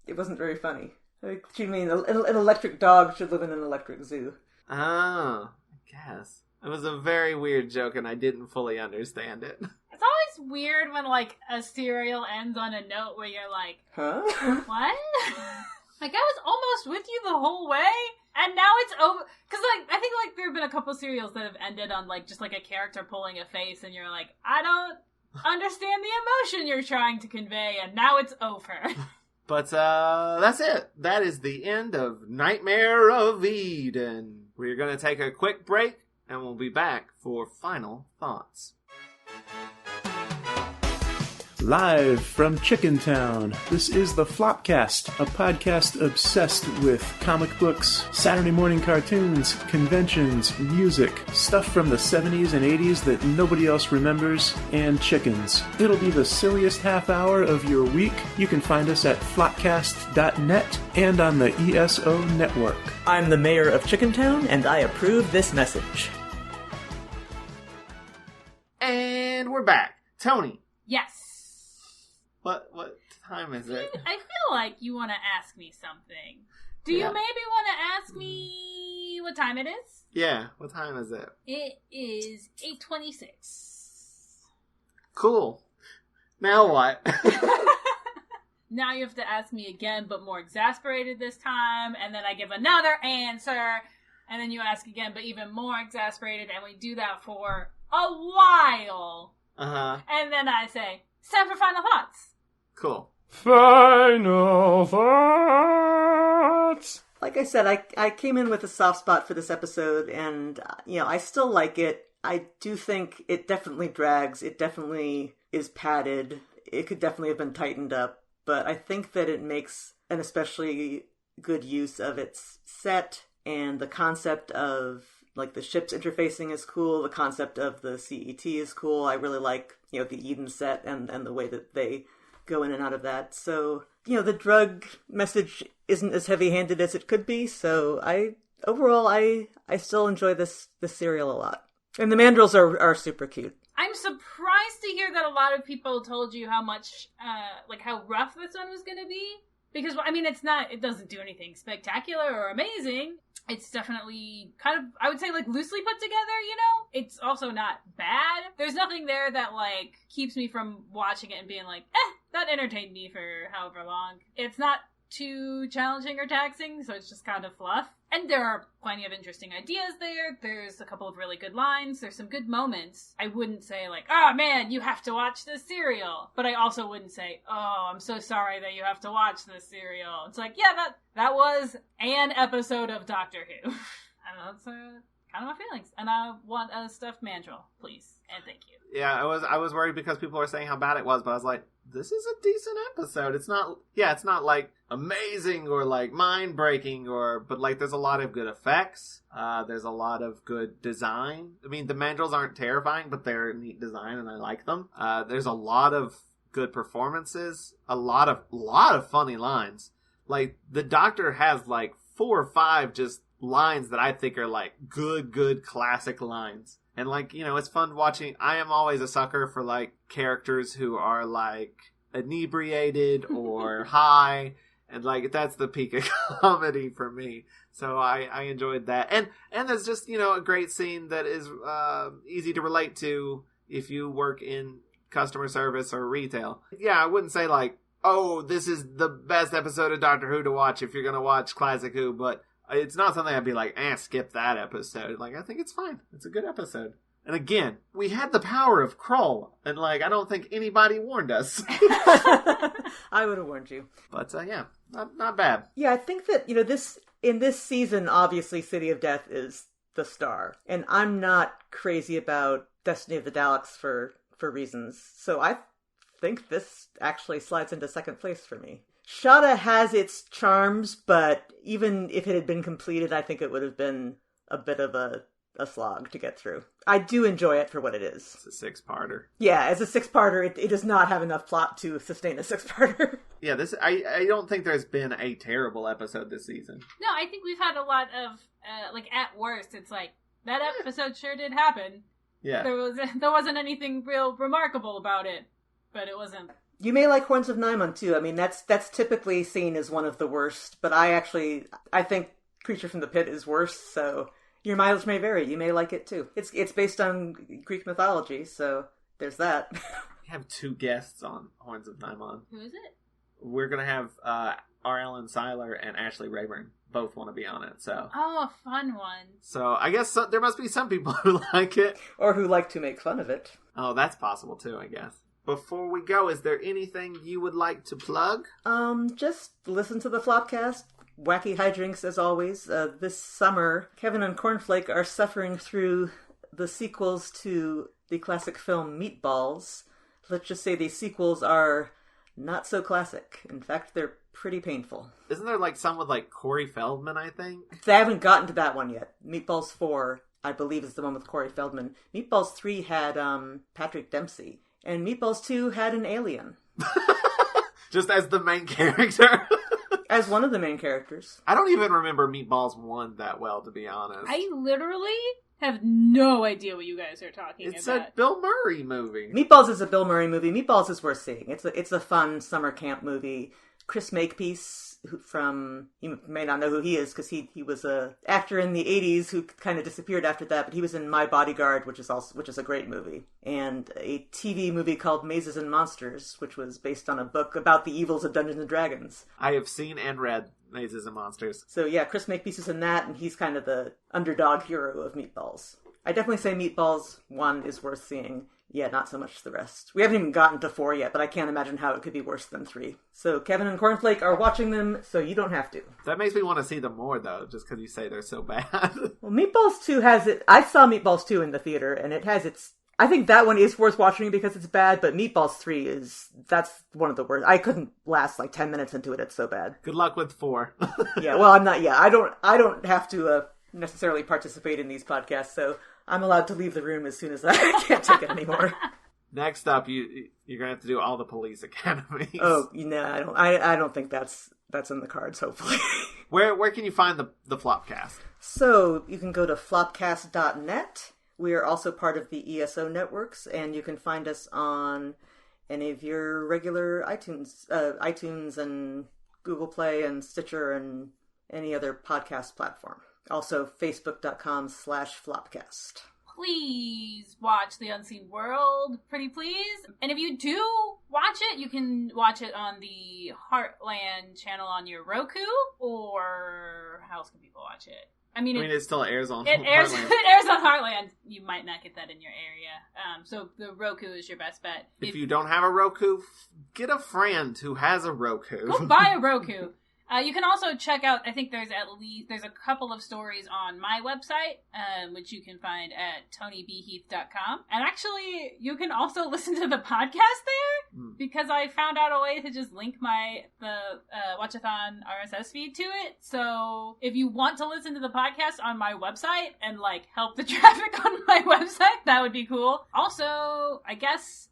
it wasn't very funny. Like, you mean an electric dog should live in an electric zoo? Oh, I guess. It was a very weird joke, and I didn't fully understand it. It's always weird when, like, a serial ends on a note where you're like, huh? What? Like, I was almost with you the whole way, and now it's over. Because, like, I think, like, there have been a couple serials that have ended on, like, just, like, a character pulling a face, and you're like, I don't understand the emotion you're trying to convey, and now it's over. But, that's it. That is the end of Nightmare of Eden. We're going to take a quick break, and we'll be back for final thoughts. Live from Chicken Town, this is the Flopcast, a podcast obsessed with comic books, Saturday morning cartoons, conventions, music, stuff from the 70s and 80s that nobody else remembers, and chickens. It'll be the silliest half hour of your week. You can find us at flopcast.net and on the ESO network. I'm the mayor of Chicken Town, and I approve this message. back. Toni. Yes. What time is it? I feel like you want to ask me something. Do you maybe want to ask me what time it is? Yeah, what time is it? It is 8:26. Cool. Now what? Now you have to ask me again, but more exasperated this time, and then I give another answer, and then you ask again, but even more exasperated, and we do that for a while. Uh-huh. And then I say, it's time for final thoughts. Cool. Final thoughts. Like I said, I came in with a soft spot for this episode, and, I still like it. I do think it definitely drags. It definitely is padded. It could definitely have been tightened up. But I think that it makes an especially good use of its set, and the concept of, like, the ships interfacing is cool. The concept of the CET is cool. I really like, the Eden set and the way that they go in and out of that. So, the drug message isn't as heavy-handed as it could be. So overall, I still enjoy this serial a lot. And the mandrills are super cute. I'm surprised to hear that a lot of people told you how much, how rough this one was going to be. Because, it doesn't do anything spectacular or amazing. It's definitely kind of, I would say, loosely put together, It's also not bad. There's nothing there that, keeps me from watching it and being like, that entertained me for however long. It's not too challenging or taxing, so it's just kind of fluff. And there are plenty of interesting ideas there. There's a couple of really good lines. There's some good moments. I wouldn't say oh man, you have to watch this serial. But I also wouldn't say, oh, I'm so sorry that you have to watch this serial. It's that was an episode of Doctor Who. And that's kind of my feelings. And I want a stuffed mandrill, please. And thank you. Yeah, I was worried because people were saying how bad it was, but I was like, this is a decent episode. It's not amazing or mind-breaking but there's a lot of good effects. There's a lot of good design. I mean, the mandrills aren't terrifying, but they're neat design and I like them. There's a lot of good performances, a lot of funny lines. The Doctor has 4 or 5 just lines that I think are good classic lines. And it's fun watching. I am always a sucker for characters who are inebriated or high, and that's the peak of comedy for me. So I enjoyed that. And there's just a great scene that is easy to relate to if you work in customer service or retail. Yeah, I wouldn't say oh, this is the best episode of Doctor Who to watch if you're gonna watch Classic Who, but it's not something I'd be skip that episode. I think it's fine. It's a good episode. And again, we had the power of Krull, and I don't think anybody warned us. I would have warned you. But yeah, not bad. Yeah, I think that, in this season, obviously City of Death is the star. And I'm not crazy about Destiny of the Daleks for reasons. So I think this actually slides into second place for me. Shada has its charms, but even if it had been completed, I think it would have been a bit of a slog to get through. I do enjoy it for what it is. It's a 6-parter. Yeah, as a 6-parter, it does not have enough plot to sustain a 6-parter. Yeah, I don't think there's been a terrible episode this season. No, I think we've had a lot of, at worst, it's that episode sure did happen. Yeah. There wasn't anything real remarkable about it, but it wasn't. You may like Horns of Nimon too. I mean, that's typically seen as one of the worst, but I think Creature from the Pit is worse, so your mileage may vary. You may like it too. It's based on Greek mythology, so there's that. We have 2 guests on Horns of Nimon. Who is it? We're going to have R. Ellen Seiler and Ashley Rayburn. Both want to be on it, so. Oh, a fun one. So I guess there must be some people who like it. Or who like to make fun of it. Oh, that's possible too, I guess. Before we go, is there anything you would like to plug? Just listen to the Flopcast. Wacky hijinks as always. This summer, Kevin and Cornflake are suffering through the sequels to the classic film Meatballs. Let's just say these sequels are not so classic. In fact, they're pretty painful. Isn't there some with Corey Feldman, I think? They haven't gotten to that one yet. Meatballs 4, I believe, is the one with Corey Feldman. Meatballs 3 had Patrick Dempsey. And Meatballs 2 had an alien. Just as the main character? As one of the main characters. I don't even remember Meatballs 1 that well, to be honest. I literally have no idea what you guys are talking It's about. a Bill Murray movie. Meatballs is a Bill Murray movie. Meatballs is worth seeing. It's a fun summer camp movie. Chris Makepeace, from, you may not know who he is because he was a actor in the 80s who kind of disappeared after that, but he was in My Bodyguard, which is a great movie, and a TV movie called Mazes and Monsters, which was based on a book about the evils of Dungeons and Dragons. I have seen and read Mazes and Monsters. So yeah, Chris Makepeace is in that, and he's kind of the underdog hero of Meatballs. I definitely say Meatballs 1 is worth seeing. Yeah, not so much the rest. We haven't even gotten to 4 yet, but I can't imagine how it could be worse than 3. So Kevin and Cornflake are watching them, so you don't have to. That makes me want to see them more, though, just because you say they're so bad. Well, Meatballs 2 has it. I saw Meatballs 2 in the theater, and it has its... I think that one is worth watching because it's bad, but Meatballs 3 that's one of the worst. I couldn't last like 10 minutes into it. It's so bad. Good luck with 4. Yeah, well, I'm not... Yeah, I don't have to necessarily participate in these podcasts, so I'm allowed to leave the room as soon as I can't take it anymore. Next up, you're gonna have to do all the police academies. Oh, I don't think that's in the cards. Hopefully. Where can you find the Flopcast? So you can go to flopcast.net. We are also part of the ESO networks, and you can find us on any of your regular iTunes and Google Play and Stitcher and any other podcast platform. Also, facebook.com/Flopcast. Please watch The Unseen World, pretty please. And if you do watch it, you can watch it on the Heartland channel on your Roku, or how else can people watch it? I mean, it still airs on Heartland. It airs on Heartland. You might not get that in your area. So the Roku is your best bet. If you don't have a Roku, get a friend who has a Roku. Go buy a Roku. You can also check out, I think there's a couple of stories on my website, which you can find at tonybheath.com. And actually, you can also listen to the podcast there, because I found out a way to just link the Watch-A-Thon RSS feed to it. So if you want to listen to the podcast on my website and help the traffic on my website, that would be cool. Also, I guess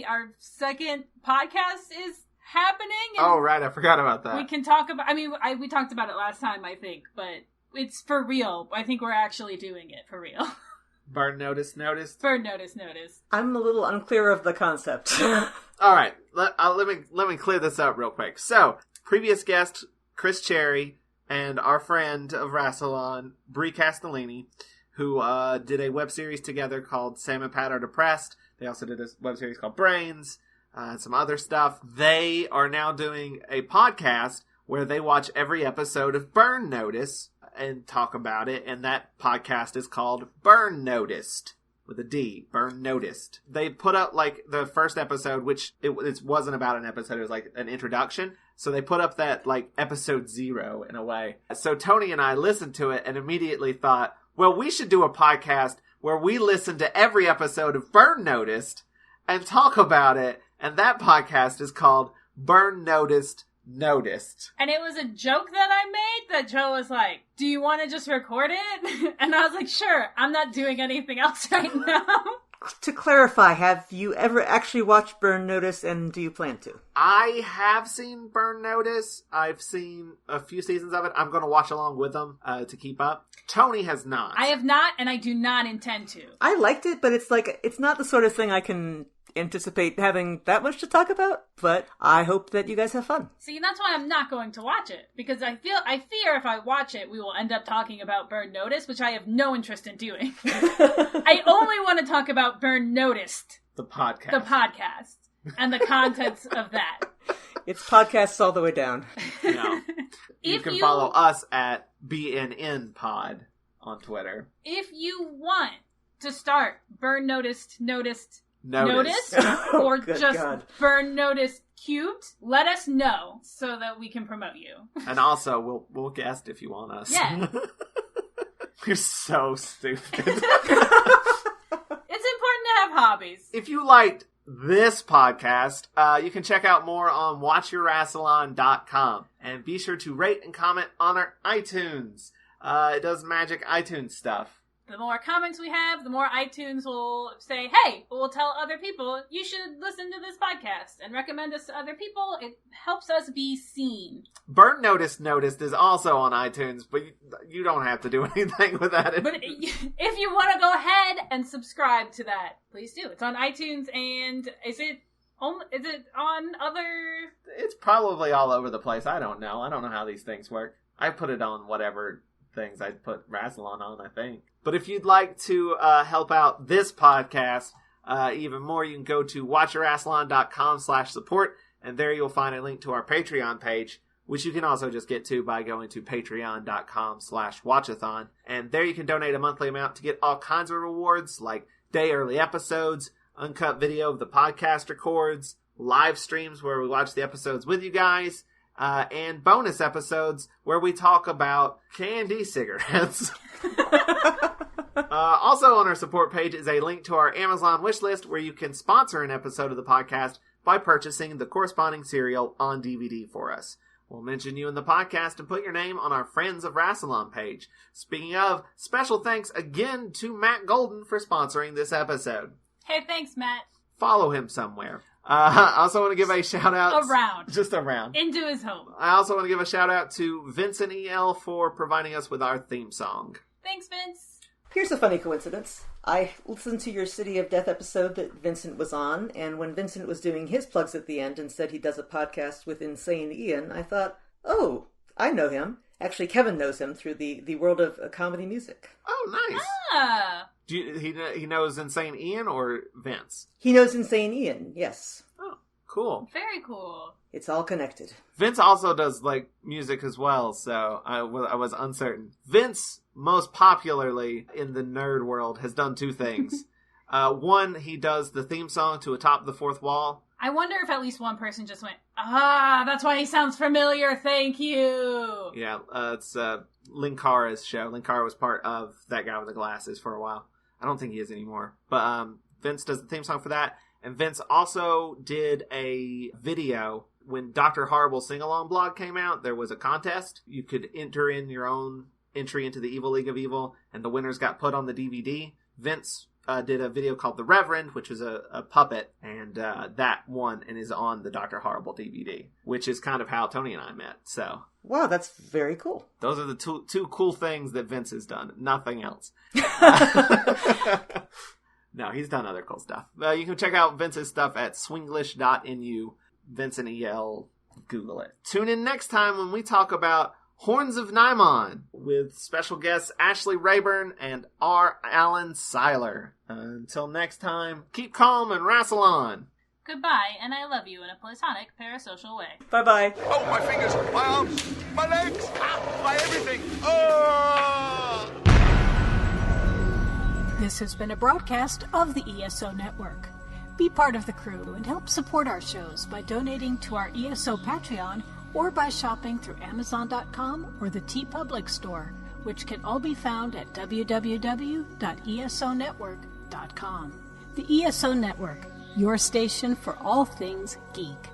our second podcast is happening. Oh, right. I forgot about that. We can talk about... we talked about it last time, I think, but it's for real. I think we're actually doing it for real. Burn notice. Burn notice. I'm a little unclear of the concept. All right. Let me clear this up real quick. So, previous guest, Chris Cherry, and our friend of Rassilon, Brie Castellini, who did a web series together called Sam and Pat Are Depressed. They also did a web series called Brains. And some other stuff. They are now doing a podcast where they watch every episode of Burn Notice and talk about it, and that podcast is called Burn Noticed, with a D, Burn Noticed. They put up, the first episode, which it wasn't about an episode, it was an introduction, so they put up that, episode 0, in a way. So Toni and I listened to it and immediately thought, well, we should do a podcast where we listen to every episode of Burn Noticed and talk about it. And that podcast is called Burn Noticed. And it was a joke that I made that Joe was like, do you want to just record it? And I was like, sure, I'm not doing anything else right now. To clarify, have you ever actually watched Burn Notice, and do you plan to? I have seen Burn Notice. I've seen a few seasons of it. I'm going to watch along with them to keep up. Toni has not. I have not, and I do not intend to. I liked it, but it's not the sort of thing I can anticipate having that much to talk about, but I hope that you guys have fun. See, that's why I'm not going to watch it, because I fear if I watch it, we will end up talking about Burn Notice, which I have no interest in doing. I only want to talk about Burn Noticed. The podcast. And the contents of that. It's podcasts all the way down. No. You can follow us at BNNPod on Twitter. If you want to start Burn Noticed, or just God. Burn Notice cubed, let us know so that we can promote you. And also, we'll guest if you want us. Yeah. You're so stupid. It's important to have hobbies. If you liked this podcast, you can check out more on watchyourrassilon.com. And be sure to rate and comment on our iTunes. It does magic iTunes stuff. The more comments we have, the more iTunes will say, hey, we'll tell other people, you should listen to this podcast and recommend us to other people. It helps us be seen. Burn Noticed is also on iTunes, but you don't have to do anything with that. But if you want to go ahead and subscribe to that, please do. It's on iTunes, and is it on other... It's probably all over the place. I don't know. I don't know how these things work. I put it on whatever things I put Rassilon on, I think. But if you'd like to help out this podcast even more, you can go to watch-a-rassilon.com/support, and there you'll find a link to our Patreon page, which you can also just get to by going to patreon.com/watch-a-thon. And there you can donate a monthly amount to get all kinds of rewards, like day early episodes, uncut video of the podcast records, live streams where we watch the episodes with you guys, and bonus episodes where we talk about candy cigarettes. Also on our support page is a link to our Amazon wishlist where you can sponsor an episode of the podcast by purchasing the corresponding serial on DVD for us. We'll mention you in the podcast and put your name on our Friends of Rassilon page. Speaking of, special thanks again to Matt Golden for sponsoring this episode. Hey, thanks, Matt. Follow him somewhere. I also want to give a shout out. Around. Just around. Into his home. I also want to give a shout out to Vincent E.L. for providing us with our theme song. Thanks, Vince. Here's a funny coincidence. I listened to your City of Death episode that Vincent was on, and when Vincent was doing his plugs at the end and said he does a podcast with Insane Ian, I thought, oh, I know him. Actually, Kevin knows him through the world of comedy music. Oh, nice. Ah. He knows Insane Ian or Vince? He knows Insane Ian, yes. Oh, cool. Very cool. It's all connected. Vince also does, music as well, so I was uncertain. Vince, most popularly in the nerd world, has done two things. One, he does the theme song to Atop the Fourth Wall. I wonder if at least one person just went, that's why he sounds familiar, thank you. Yeah, it's Linkara's show. Linkara was part of That Guy with the Glasses for a while. I don't think he is anymore. But Vince does the theme song for that. And Vince also did a video. When Dr. Horrible Sing-Along blog came out, there was a contest. You could enter in your own entry into the Evil League of Evil, and the winners got put on the DVD. Vince did a video called The Reverend, which is a puppet, and that won and is on the Dr. Horrible DVD, which is kind of how Toni and I met. So, wow, that's very cool. Those are the two cool things that Vince has done. Nothing else. No, he's done other cool stuff. You can check out Vince's stuff at swinglish.nu. Vincent E.L. Google it. Tune in next time when we talk about Horns of Nymon with special guests Ashley Rayburn and R. Alan Seiler. Until next time, keep calm and Rassilon. Goodbye, and I love you in a platonic parasocial way. Bye-bye. Oh, my fingers, my arms, my legs, my everything. Oh! This has been a broadcast of the ESO Network. Be part of the crew and help support our shows by donating to our ESO Patreon or by shopping through Amazon.com or the TeePublic store, which can all be found at www.esonetwork.com. The ESO Network, your station for all things geek.